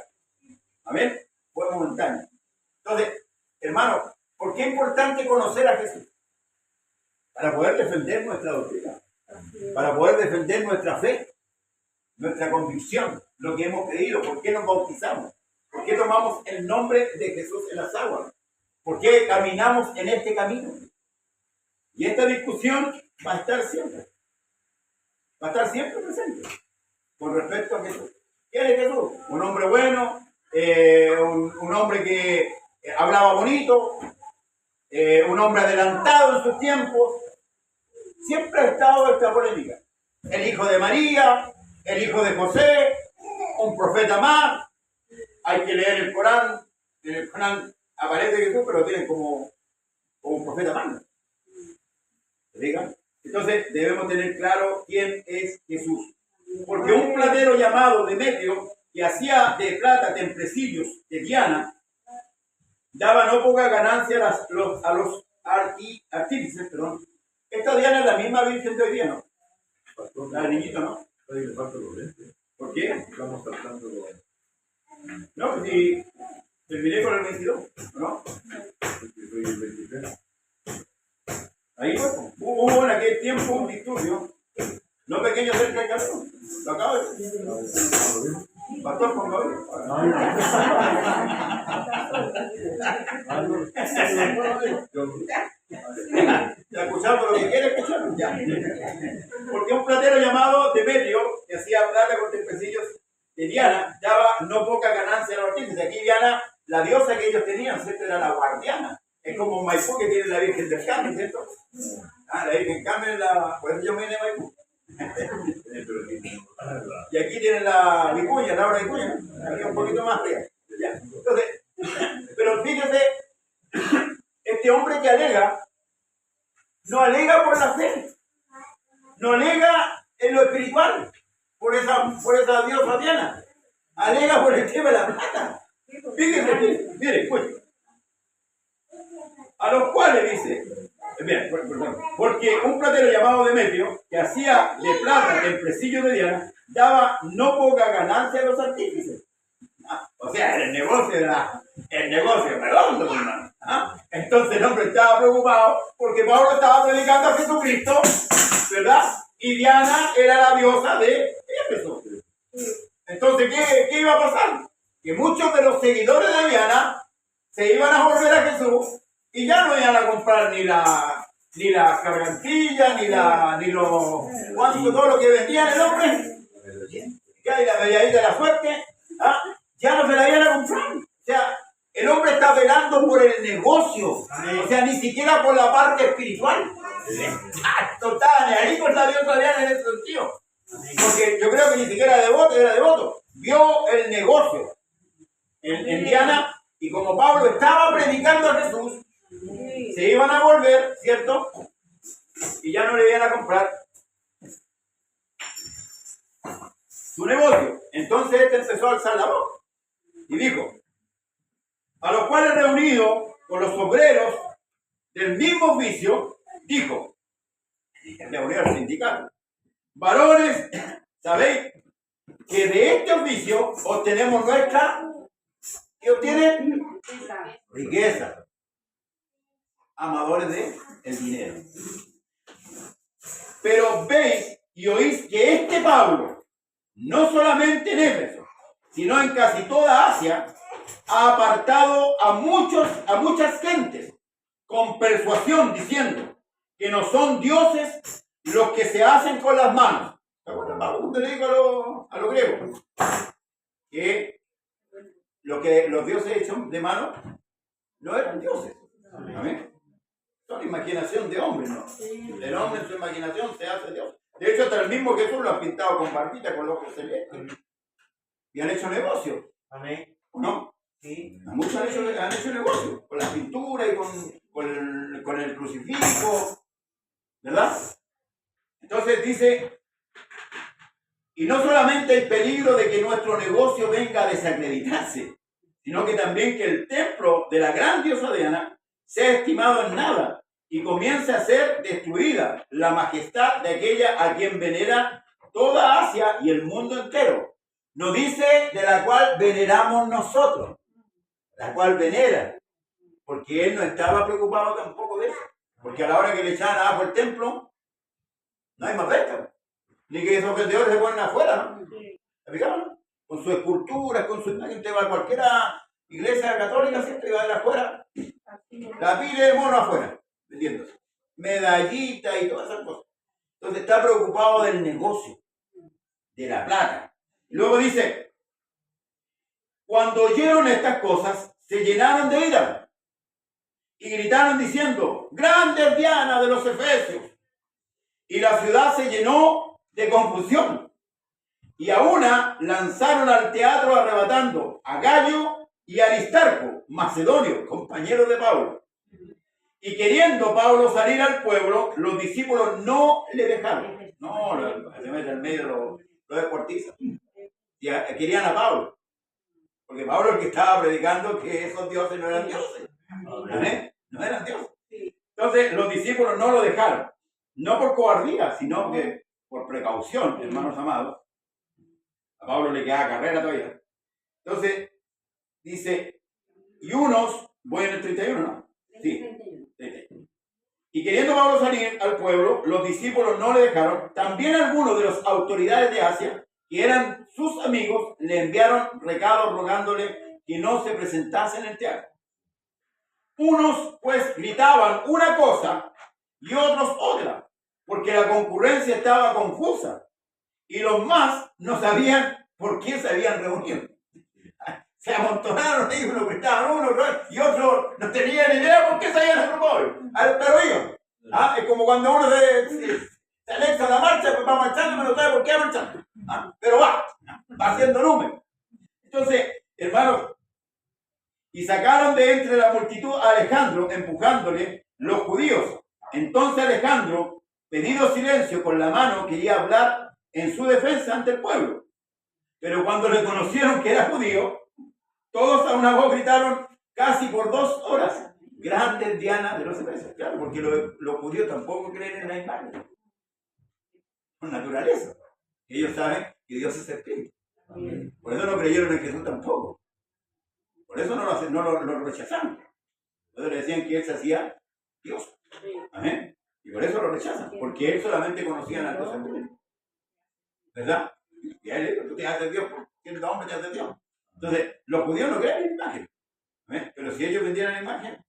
¿Amén? Fue momentánea. Entonces, hermano, ¿por qué es importante conocer a Jesús? Para poder defender nuestra doctrina, para poder defender nuestra fe, nuestra convicción, lo que hemos creído, por qué nos bautizamos, por qué tomamos el nombre de Jesús en las aguas, por qué caminamos en este camino. Y esta discusión va a estar siempre presente con respecto a Jesús. ¿Quién es Jesús? Un hombre bueno, un hombre que hablaba bonito, un hombre adelantado en sus tiempos. Siempre ha estado esta polémica. El hijo de María, el hijo de José, un profeta más. Hay que leer el Corán. En el Corán aparece Jesús, pero lo tienen como un profeta más. ¿Se digan? Entonces debemos tener claro quién es Jesús. Porque un platero llamado Demetrio, que hacía de plata templecillos de Diana, daba no poca ganancia a los artífices, perdón. Esta Diana es la misma Virgen de hoy día, ¿no? La del niñito, ¿no? ¿Por qué? Estamos tratando de... No, pues si terminé con el 22, ¿no? Ahí fue. Hubo en aquel tiempo un disturbio, no pequeño cerca del camino. Lo acabo de decir. Pastor, por favor. Ya escuchamos lo que quiere escuchar. Ya. Porque un platero llamado Demetrio, que hacía plata con tempecillos de Diana, daba no poca ganancia a los artífices. Aquí Diana, la diosa que ellos tenían, ¿cierto? Era la guardiana. Es como Maipú, que tiene la Virgen del Carmen, ¿cierto? La Virgen Carmen, por eso yo me vine a Maipú. Y aquí tienen la Vicuña, la obra de Vicuña, aquí un poquito más arriba. ¿Ya? Entonces, pero fíjese, este hombre que alega, no alega por la fe, no alega en lo espiritual, por esa diosa Diana, alega por el tema de la plata. Fíjese, mire, pues, a los cuales dice, bien, perdón, porque un platero llamado Demetrio, que hacía de plata templecillos de Diana, daba no poca ganancia a los artífices. O sea, el negocio redondo, hermano. Entonces el hombre estaba preocupado porque Pablo estaba predicando a Jesucristo, ¿verdad? Y Diana era la diosa de Éfeso. Entonces, ¿qué iba a pasar? Que muchos de los seguidores de Diana se iban a volver a Jesús y ya no iban a comprar ni la gargantilla, ni los cuanto, todo lo que vendían el hombre. Ya, y la medalladita de la suerte, ya no se la iban a comprar. O sea, el hombre está velando por el negocio, o sea, ni siquiera por la parte espiritual. Total, ahí con la diosa Diana en ese sentido. Porque yo creo que ni siquiera era devoto. Vio el negocio en Diana, y como Pablo estaba predicando a Jesús, se iban a volver, ¿cierto? Y ya no le iban a comprar su negocio. Entonces este empezó a alzar la voz y dijo, a los cuales reunidos con los obreros del mismo oficio, dijo, reunió al sindicato, varones, ¿sabéis que de este oficio obtenemos nuestra, ¿qué obtienen? Riqueza. Amadores de el dinero. Pero veis y oís que este Pablo, no solamente en Éfeso, sino en casi toda Asia, ha apartado a muchas gentes con persuasión, diciendo que no son dioses los que se hacen con las manos. ¿Se acuerdan? Pablo le dijo a los griegos que los dioses hechos de mano no eran dioses. ¿Amén? Son imaginación de hombre, ¿no? El hombre en su imaginación se hace Dios. De hecho, hasta el mismo Jesús lo ha pintado con barbita, con los ojos celestes. Y han hecho negocio. Amén. ¿O no? Sí. Muchos han hecho negocio. Con la pintura y con el crucifijo. ¿Verdad? Entonces dice, y no solamente hay peligro de que nuestro negocio venga a desacreditarse, sino que también que el templo de la gran diosa Diana sea estimado en nada y comience a ser destruida la majestad de aquella a quien venera toda Asia y el mundo entero. Nos dice de la cual veneramos nosotros, la cual venera, porque él no estaba preocupado tampoco de eso, porque a la hora que le echaban abajo el templo, no hay más venta, ni que esos vendedores se ponen afuera, ¿no? ¿Se fijaron? Con su escultura, con su imagen, te va a cualquier iglesia católica, siempre va de afuera, la pila de mono afuera, vendiéndose, medallita y todas esas cosas. Entonces está preocupado del negocio, de la plata. Luego dice, cuando oyeron estas cosas, se llenaron de ira y gritaron diciendo, grande es Diana de los Efesios. Y la ciudad se llenó de confusión. Y a una lanzaron al teatro arrebatando a Gallo y Aristarco, macedonios, compañeros de Pablo. Y queriendo Pablo salir al pueblo, los discípulos no le dejaron. No, se mete en medio los deportistas. Y querían a Pablo. Porque Pablo es el que estaba predicando que esos dioses no eran dioses. ¿Amén? No eran dioses. Entonces los discípulos no lo dejaron. No por cobardía, sino que por precaución, hermanos amados. A Pablo le queda carrera todavía. Entonces, dice, y unos, voy en el 31, ¿no? Sí, 31. Y queriendo Pablo salir al pueblo, los discípulos no le dejaron. También algunos de las autoridades de Asia, que eran sus amigos, le enviaron recados rogándole que no se presentase en el teatro. Unos, pues, gritaban una cosa y otros otra, porque la concurrencia estaba confusa y los más no sabían por qué se habían reunido. Se amontonaron ahí, uno gritaban uno y otros no tenían idea por qué se habían reunido. Pero iban. Es como cuando uno se alexa la marcha, pues va marchando, pero no sabe por qué va marchando. Pero va haciendo número. Entonces, hermanos, y sacaron de entre la multitud a Alejandro, empujándole los judíos. Entonces Alejandro, pedido silencio con la mano, quería hablar en su defensa ante el pueblo. Pero cuando le conocieron que era judío, todos a una voz gritaron casi por 2 horas, grande es Diana de los Efesios. Claro, porque los judíos tampoco creen en la imagen. Con naturaleza. Ellos saben que Dios es espíritu. Por eso no creyeron en Jesús tampoco. Por eso no lo rechazaron. Entonces le decían que él se hacía Dios. Amén. Y por eso lo rechazan. Porque él solamente conocía a Dios espíritu. ¿Verdad? Y a él le dijo, tú te haces Dios, siendo hombre te haces Dios. Entonces, los judíos no creen en la imagen. ¿Amén? Pero si ellos vendieran la imagen,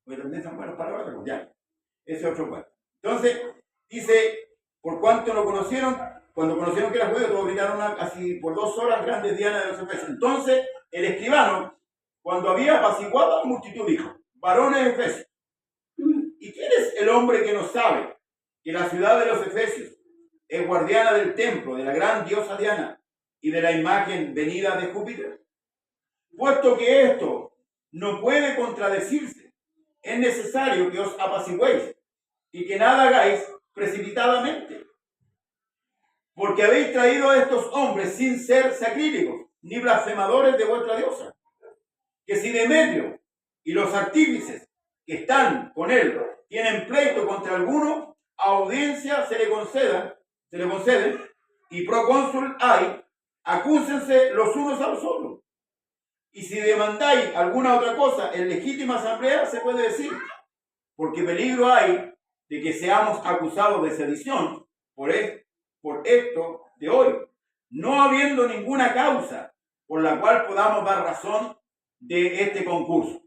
pues también son buenos para otros. Ya. Ese es otro cuento. Entonces, dice, por cuanto lo conocieron, cuando conocieron que era judío, todos gritaron así por 2 horas, grandes Diana de los Efesios. Entonces, el escribano, cuando había apaciguado a la multitud, dijo, varones de Efesios, ¿y quién es el hombre que no sabe que la ciudad de los Efesios es guardiana del templo de la gran diosa Diana y de la imagen venida de Júpiter? Puesto que esto no puede contradecirse, es necesario que os apaciguéis y que nada hagáis precipitadamente, porque habéis traído a estos hombres sin ser sacrílegos ni blasfemadores de vuestra diosa, que si Demetrio y los artífices que están con él tienen pleito contra alguno, audiencia se le conceden, y procónsul hay, acúsense los unos a los otros. Y si demandáis alguna otra cosa en legítima asamblea, se puede decir, porque peligro hay de que seamos acusados de sedición por esto de hoy, no habiendo ninguna causa por la cual podamos dar razón de este concurso.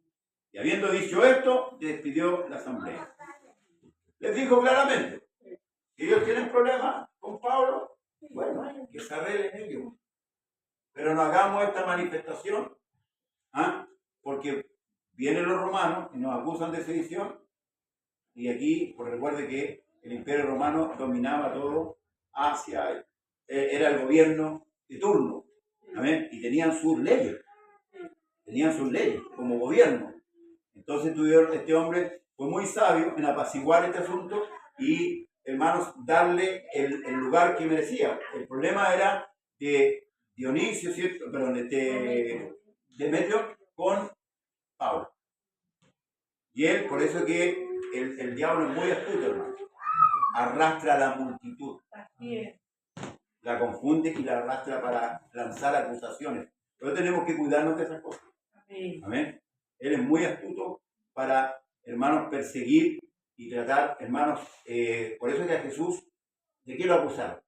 Y habiendo dicho esto, despidió la asamblea. Les dijo claramente, si ellos tienen problemas con Pablo, bueno, que se arreglen ellos. Pero no hagamos esta manifestación, porque vienen los romanos y nos acusan de sedición. Y aquí, pues recuerde que el Imperio Romano dominaba todo Asia, era el gobierno de turno, ¿amén? Y tenían sus leyes como gobierno. Entonces este hombre fue muy sabio en apaciguar este asunto y, hermanos, darle el lugar que merecía. El problema era de Dionisio, ¿cierto? Perdón, de Demetrio con Pablo. Y él, por eso que el diablo es muy astuto, hermano. Arrastra a la multitud. La confunde y la arrastra para lanzar acusaciones. Pero tenemos que cuidarnos de esas cosas. Amén. Él es muy astuto para, hermanos, perseguir y tratar, hermanos. Por eso que a Jesús, ¿de qué lo acusaron?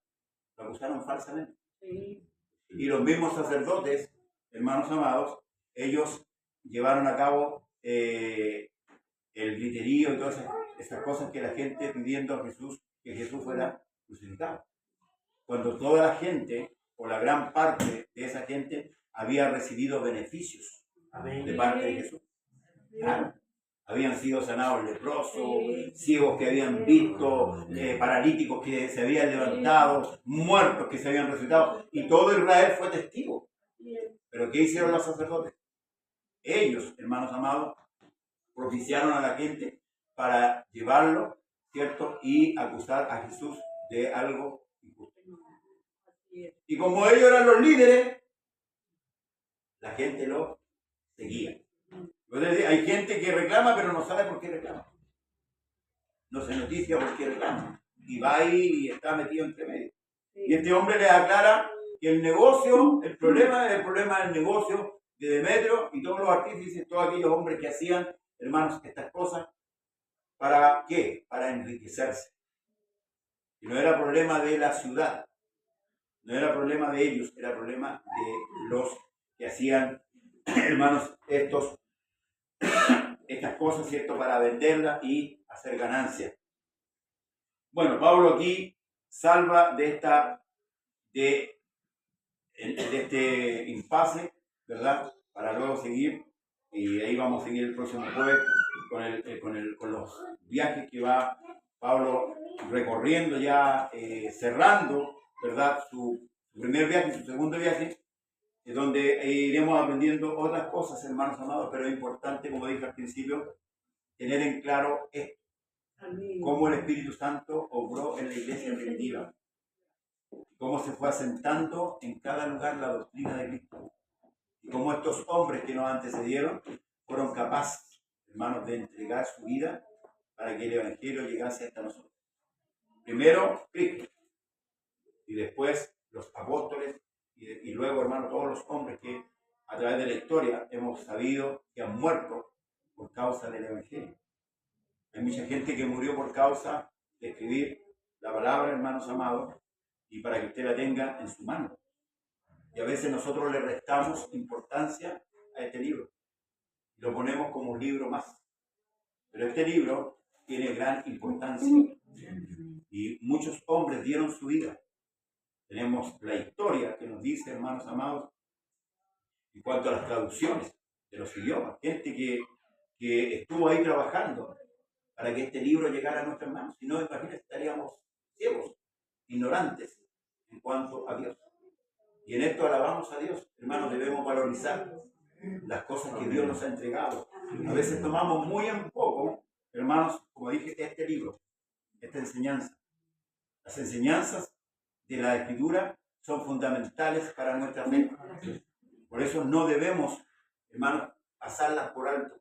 Lo acusaron falsamente. Y los mismos sacerdotes, hermanos amados, ellos llevaron a cabo el griterío y todas esas cosas que la gente pidiendo a Jesús, que Jesús fuera crucificado. Cuando toda la gente, o la gran parte de esa gente, había recibido beneficios de parte de Jesús. Claro. Habían sido sanados leprosos, ciegos que habían visto, paralíticos que se habían levantado, muertos que se habían resucitado, y todo Israel fue testigo. Pero ¿qué hicieron los sacerdotes? Ellos, hermanos amados, propiciaron a la gente para llevarlo, ¿cierto? Y acusar a Jesús de algo injusto. Y como ellos eran los líderes, la gente los seguía. Entonces, hay gente que reclama, pero no sabe por qué reclama. No se noticia por qué reclama. Y va ahí y está metido entre medio. Y este hombre le aclara que el negocio, el problema del negocio de Demetrio y todos los artífices, todos aquellos hombres que hacían, hermanos, estas cosas, ¿para qué? Para enriquecerse. Y no era problema de la ciudad, no era problema de ellos, era problema de los que hacían, hermanos, estas cosas, ¿cierto? Para venderlas y hacer ganancias. Bueno, Pablo aquí salva de este impasse, ¿verdad? Para luego seguir, y ahí vamos a seguir el próximo jueves con los viajes que va Pablo recorriendo ya, cerrando, ¿verdad? Su primer viaje, su segundo viaje, donde iremos aprendiendo otras cosas, hermanos amados, pero es importante, como dije al principio, tener en claro esto, cómo el Espíritu Santo obró en la iglesia primitiva, cómo se fue asentando en cada lugar la doctrina de Cristo, y cómo estos hombres que nos antecedieron fueron capaces, hermanos, de entregar su vida para que el Evangelio llegase hasta nosotros. Primero, Cristo, y después los apóstoles, y luego, hermanos, todos los hombres que a través de la historia hemos sabido que han muerto por causa del Evangelio. Hay mucha gente que murió por causa de escribir la palabra, hermanos amados, y para que usted la tenga en su mano. Y a veces nosotros le restamos importancia a este libro. Lo ponemos como un libro más. Pero este libro tiene gran importancia. Y muchos hombres dieron su vida. Tenemos la historia que nos dice, hermanos amados, en cuanto a las traducciones de los idiomas. Gente que estuvo ahí trabajando para que este libro llegara a nuestras manos. Si no, imagínense, estaríamos ciegos, ignorantes en cuanto a Dios. Y en esto alabamos a Dios. Hermanos, debemos valorizar las cosas que Dios nos ha entregado. A veces tomamos muy en poco, hermanos, como dije, este libro, esta enseñanza. Las enseñanzas de la Escritura son fundamentales para nuestra fe. Por eso no debemos, hermanos, pasarlas por alto.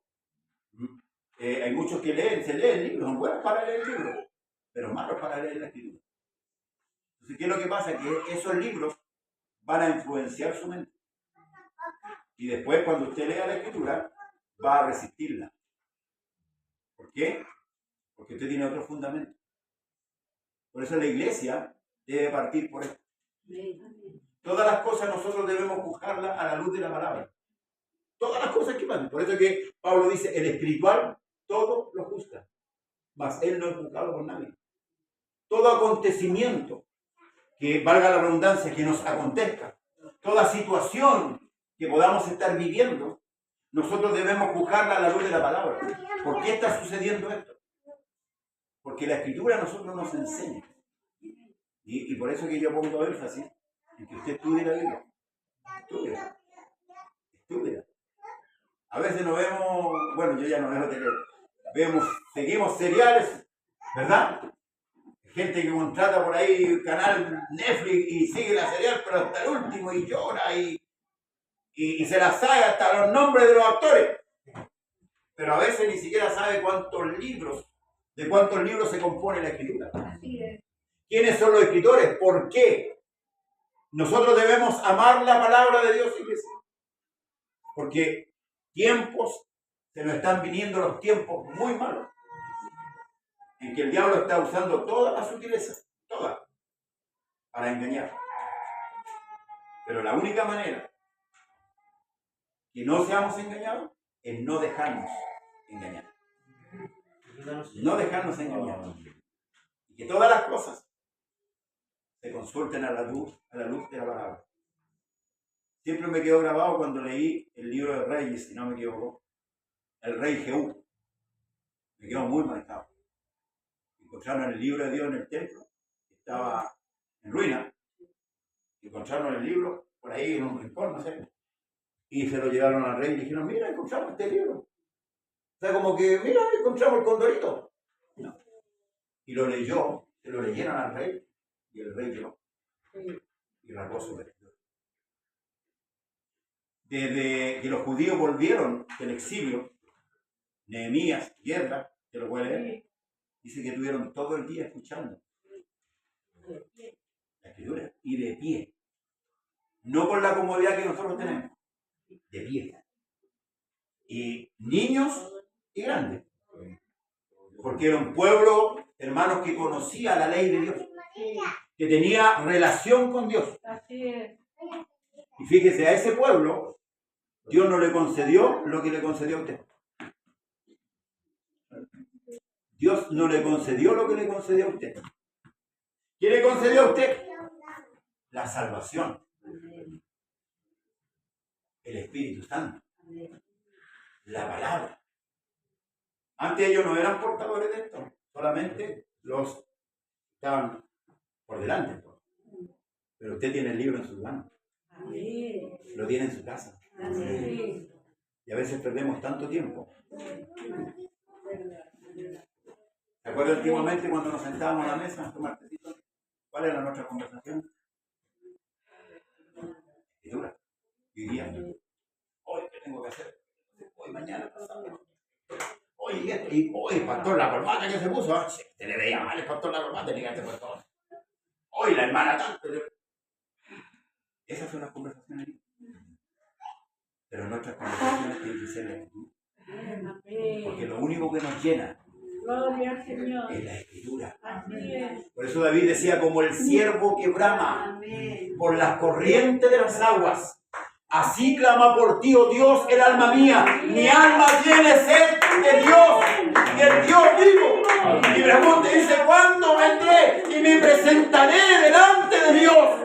Hay muchos que se leen libros, son buenos para leer el libro, pero malos para leer la Escritura. Entonces, ¿qué es lo que pasa? Que esos libros van a influenciar su mente. Y después, cuando usted lea la Escritura, va a resistirla. ¿Por qué? Porque usted tiene otro fundamento. Por eso la iglesia debe partir por esto. Todas las cosas nosotros debemos juzgarlas a la luz de la palabra. Todas las cosas que pasan. Por eso que Pablo dice, el espiritual todo lo juzga, mas él no es juzgado por nadie. Todo acontecimiento que, valga la redundancia, que nos acontezca, toda situación que podamos estar viviendo, nosotros debemos juzgarla a la luz de la palabra. ¿Por qué está sucediendo esto? Porque la Escritura a nosotros nos enseña. Y por eso que yo pongo énfasis en que usted estudie la Biblia. Estúdela. A veces nos vemos, bueno, yo ya no veo tele, seguimos seriales, ¿verdad? Gente que contrata por ahí el canal Netflix y sigue la serial, pero hasta el último y llora y se la sabe hasta los nombres de los actores. Pero a veces ni siquiera sabe de cuántos libros se compone la Escritura. ¿Quiénes son los escritores? ¿Por qué? Nosotros debemos amar la palabra de Dios, iglesia. Porque se nos están viniendo los tiempos muy malos, en que el diablo está usando todas las sutilezas, todas, para engañar. Pero la única manera que no seamos engañados es no dejarnos engañar. No dejarnos engañar. Y que todas las cosas se consulten a la luz de la palabra. Siempre me quedó grabado cuando leí el libro de Reyes, si no me equivoco, el rey Jehú. Me quedó muy marcado. Encontraron el libro de Dios en el templo, que estaba en ruina. Encontraron el libro por ahí en un rincón, no sé. Y se lo llevaron al rey y dijeron, mira, encontramos este libro. O sea, como que, mira, encontramos el condorito. No. Y lo leyó, se lo leyeron al rey, y el rey lloró. Y rasgó su vestido. Desde que los judíos volvieron del exilio, Nehemías, Guerra, que lo puede leer, dice que tuvieron todo el día escuchando la Escritura y de pie. No con la comodidad que nosotros tenemos, de pie. Y niños y grandes. Porque era un pueblo, hermanos, que conocía la ley de Dios, que tenía relación con Dios. Y fíjese, a ese pueblo Dios no le concedió lo que le concedió a usted. Dios no le concedió lo que le concedió a usted. ¿Qué le concedió a usted? La salvación. El Espíritu Santo. La palabra. Antes ellos no eran portadores de esto. Solamente los estaban por delante. Pero usted tiene el libro en sus manos. Lo tiene en su casa. Y a veces perdemos tanto tiempo. ¿Se acuerdan antiguamente cuando nos sentábamos a la mesa a tomar tecito? ¿Cuál era nuestra conversación? Escritura. Y día. Hoy, ¿qué tengo que hacer? Hoy, mañana, pasado. Hoy, pastor, la corbata que se puso. Se le veía mal el pastor la corbata, ni que se puso. Hoy, la hermana tanto. Esas son las conversaciones. Pero nuestras conversaciones tienen que ser la Escritura. Porque lo único que nos llena es la Escritura. Por eso David decía, como el ciervo que brama por las corrientes de las aguas, así clama por ti, oh Dios, el alma mía. Mi alma tiene sed de Dios, del Dios vivo. Y Bramón te dice, ¿cuándo vendré y me presentaré delante de Dios?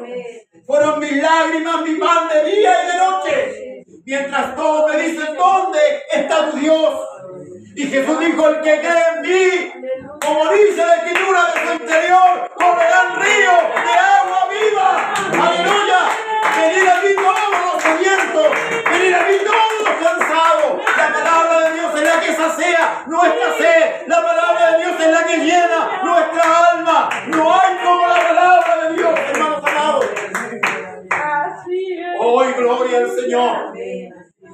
Fueron mis lágrimas, mi pan de día y de noche. Mientras todos me dicen, ¿dónde está tu Dios? Y Jesús dijo, el que cree en mí, como dice la Escritura, de su interior correrán ríos de agua viva. ¡Aleluya! Venid a mí todos los sedientos, venid a mí todos los cansados. La palabra de Dios es la que sacía nuestra sed. La palabra de Dios es la que llena nuestra alma. No hay como la palabra de Dios, hermanos amados. Hoy gloria al Señor.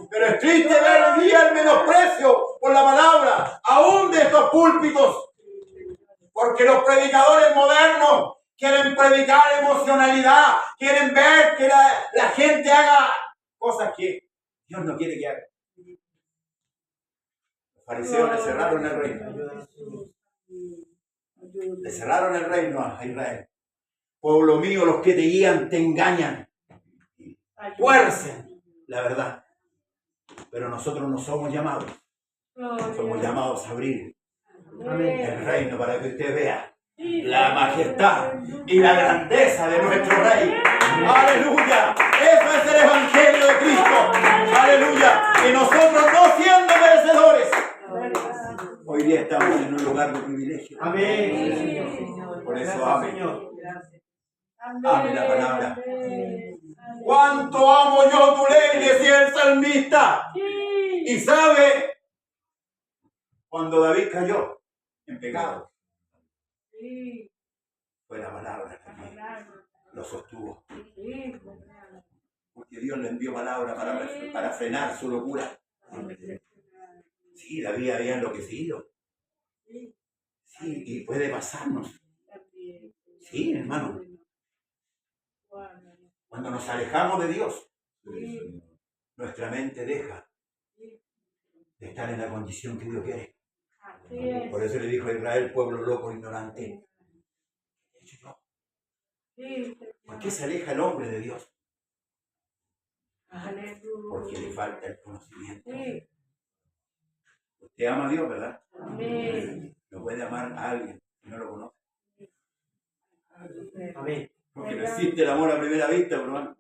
Pero es triste ver hoy día el menosprecio por la palabra, aún de estos púlpitos. Porque los predicadores modernos quieren predicar emocionalidad, quieren ver que la gente haga cosas que Dios no quiere que haga. Los fariseos le cerraron el reino. Le cerraron el reino a Israel. Pueblo mío, los que te guían te engañan. tuercen la verdad. Pero nosotros no somos llamados. Somos llamados a abrir el reino para que usted vea la majestad y la grandeza de nuestro Rey. ¡Aleluya! Eso es el Evangelio de Cristo. ¡Aleluya! Y nosotros no siendo merecedores, hoy día estamos en un lugar de privilegio. Amén. Por eso Gracias, ame. Señor. Ame la palabra. ¿Cuánto amo yo tu ley? Decía el salmista. Y sabe, cuando David cayó en pecado, fue la palabra que lo sostuvo. Porque Dios le envió palabra para frenar su locura. Sí, David había enloquecido. Sí, y puede pasarnos. Sí, hermano. Cuando nos alejamos de Dios, nuestra mente deja de estar en la condición que Dios quiere. Por eso le dijo a Israel, pueblo loco, ignorante. ¿Por qué se aleja el hombre de Dios? Porque le falta el conocimiento. Usted ama a Dios, ¿verdad? No puede amar a alguien que no lo conoce. Amén. Porque no existe el amor a primera vista, hermano.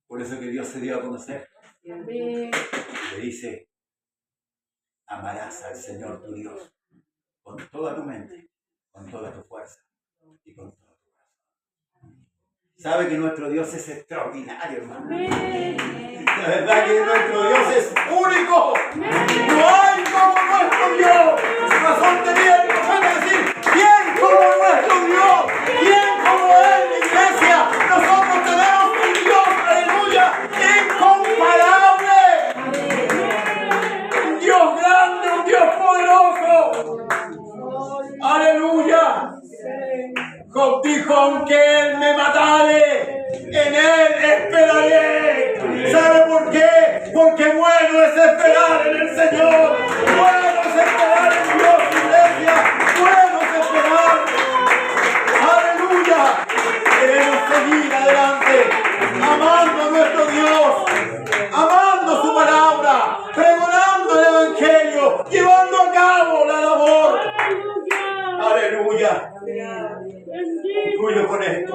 Por eso que Dios se dio a conocer. Le dice, amarás al Señor tu Dios con toda tu mente, con toda tu fuerza y con todo tu corazón. Sabe que nuestro Dios es extraordinario, hermano. La verdad que nuestro Dios es único. No hay como nuestro Dios. Razón tenía el profeta decir, ¿quién como nuestro Dios? ¿Quién como Él, mi iglesia? Nosotros tenemos un Dios, aleluya, incomparable. Un Dios grande, un Dios poderoso. Aleluya. Job dijo, aunque Él me matare, en Él esperaré. ¿Sabe por qué? Porque bueno es esperar en el Señor. Bueno es esperar en Dios, iglesia. Bueno es esperar. Aleluya. Queremos seguir adelante, amando a nuestro Dios, amando su palabra, pregonando el Evangelio, llevando a cabo la labor. Aleluya. Concluyo con esto.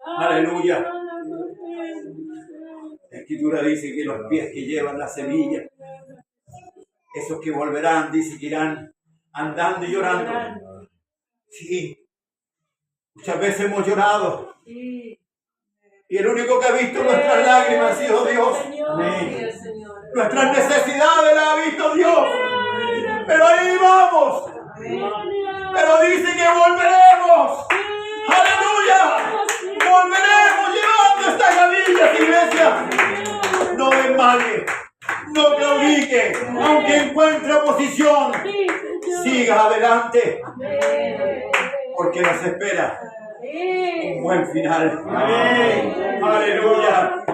Aleluya. La Escritura dice que los pies que llevan la semilla, esos que volverán, dice que irán andando y llorando. Sí. Muchas veces hemos llorado. Y el único que ha visto nuestras lágrimas ha sido Dios. Amén. Nuestras necesidades las ha visto Dios. Pero ahí vamos. Pero dice que volveremos. Aleluya. Volveremos llevando estas gavillas, iglesia. No desmaye. No claudique. Aunque encuentre oposición, siga adelante. Porque nos espera un buen final. Amén. Aleluya.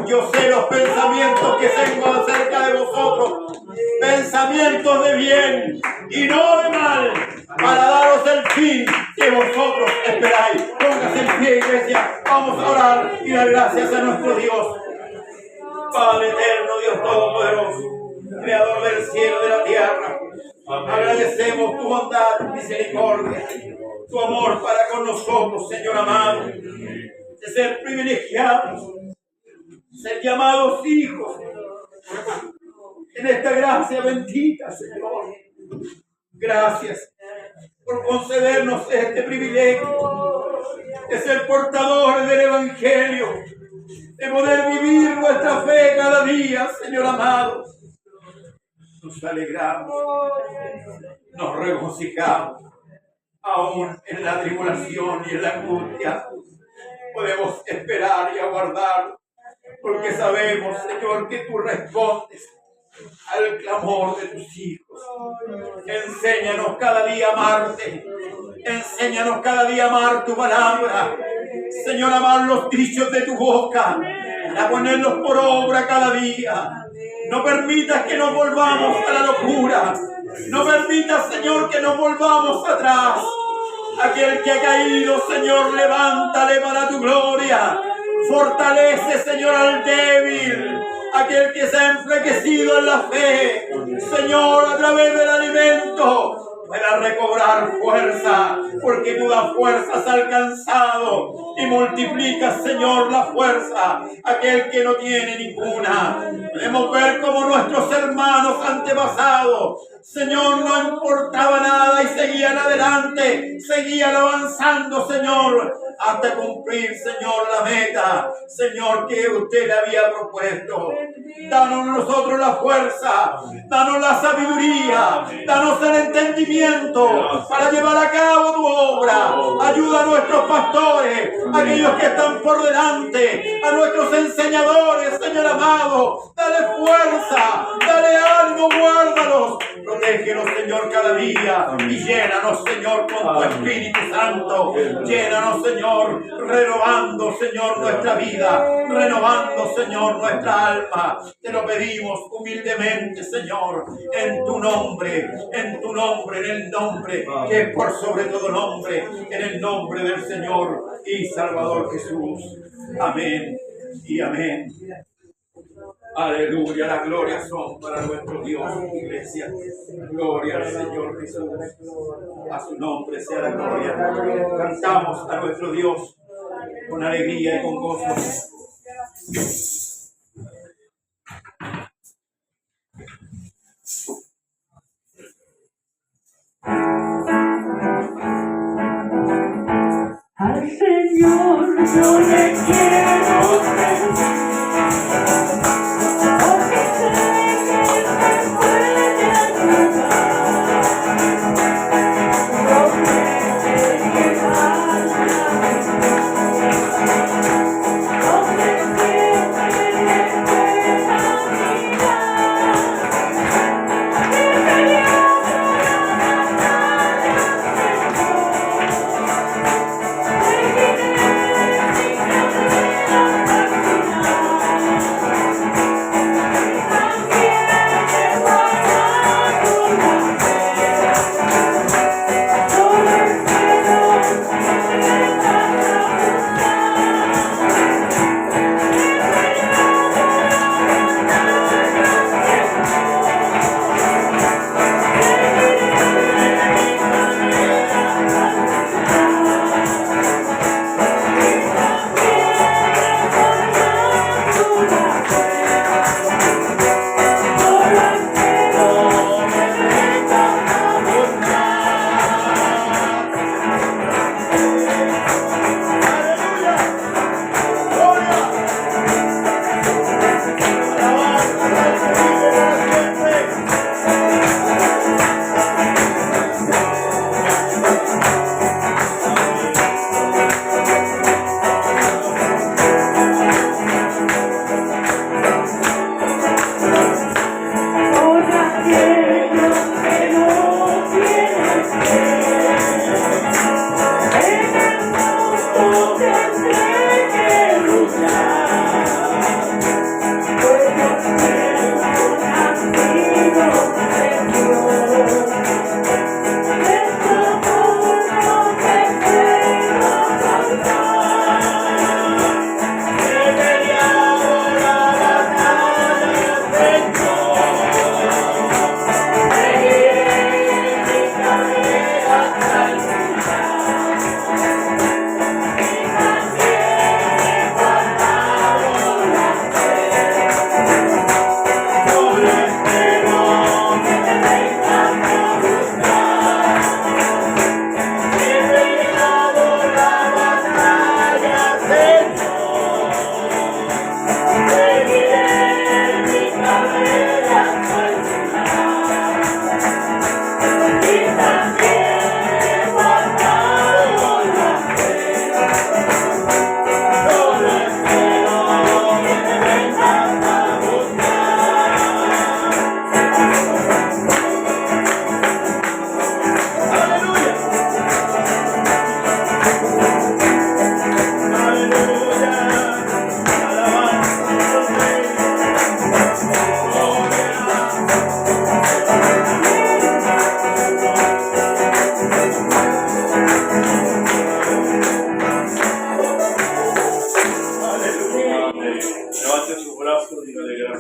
Yo sé los pensamientos que tengo acerca de vosotros, pensamientos de bien y no de mal, para daros el fin que vosotros esperáis. Póngase en pie, iglesia. Vamos a orar y dar gracias a nuestro Dios. Padre eterno, Dios todopoderoso, Creador del cielo y de la tierra, agradecemos tu bondad, misericordia, tu amor para con nosotros, Señor amado, de ser privilegiados, ser llamados hijos en esta gracia bendita, Señor. Gracias por concedernos este privilegio de ser portadores del Evangelio, de poder vivir nuestra fe cada día, Señor amado. Nos alegramos, nos regocijamos, aún en la tribulación y en la angustia. Podemos esperar y aguardar, porque sabemos, Señor, que tú respondes al clamor de tus hijos. Enséñanos cada día a amarte. Enséñanos cada día a amar tu palabra. Señor, amar los dichos de tu boca, a ponerlos por obra cada día. No permitas que nos volvamos a la locura. No permitas, Señor, que nos volvamos atrás. Aquel que ha caído, Señor, levántale para tu gloria. Fortalece, Señor, al débil. Aquel que se ha enflaquecido en la fe, Señor, a través del alimento, pueda recobrar fuerza, porque tú das fuerzas al cansado y multiplicas, Señor, la fuerza aquel que no tiene ninguna. Podemos ver cómo nuestros hermanos antepasados, Señor, no importaba nada y seguían adelante, seguían avanzando, Señor, hasta cumplir, Señor, la meta, Señor, que usted le había propuesto. Danos nosotros la fuerza, danos la sabiduría, danos el entendimiento para llevar a cabo tu obra. Ayuda a nuestros pastores, a aquellos que están por delante, a nuestros enseñadores, Señor amado. Dale fuerza, dale ánimo, guárdalos. Protégenos, Señor, cada día y llénanos, Señor, con tu Espíritu Santo. Llénanos, Señor, renovando, Señor, nuestra vida, renovando, Señor, nuestra alma. Te lo pedimos humildemente, Señor, en tu nombre, en el nombre que es por sobre todo nombre, en el nombre del Señor y Salvador Jesús. Amén y amén. Aleluya, la gloria son para nuestro Dios, iglesia. Gloria al Señor Jesús. A su nombre sea la gloria. Cantamos a nuestro Dios con alegría y con gozo. Al Señor yo le quiero servir, porque sé que Él me puede ayudar. Promete llevarme donde siempre me pueda mirar. Y peleando la batalla, Señor.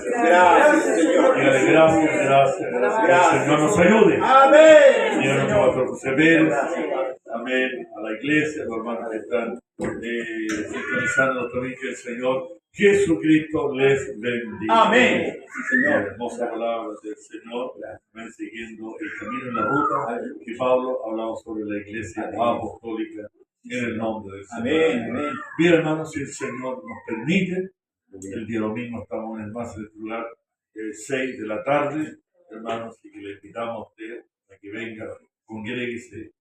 Gracias, Señor. Dígale gracias. Que el Señor nos ayude. Amén. Dígale a nuestros perseveros. Amén. A la iglesia, a los hermanos que están sintonizando también, que el Señor Jesucristo les bendiga. Amén. Sí, Señor. Hermosa palabra del Señor. Amén. Siguiendo el camino en la ruta que Pablo hablaba sobre la iglesia apostólica en el nombre del Señor. Amén. Amén. Bien, hermanos, si el Señor nos permite, el día domingo estamos en el más del lugar 6 de la tarde, hermanos, y que le invitamos a usted a que venga, congréguese,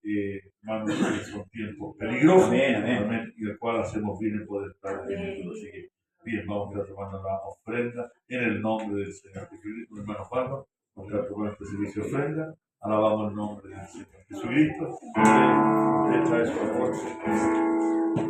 hermanos, que son tiempos peligrosos, Amén, amén. y el cual hacemos bien en poder estar en ellos. Así que, bien, vamos a estar tomando la ofrenda en el nombre del Señor Jesucristo, hermano Pablo, vamos a estar tomando este servicio de ofrenda, alabamos el nombre del Señor Jesucristo, usted trae su aporte.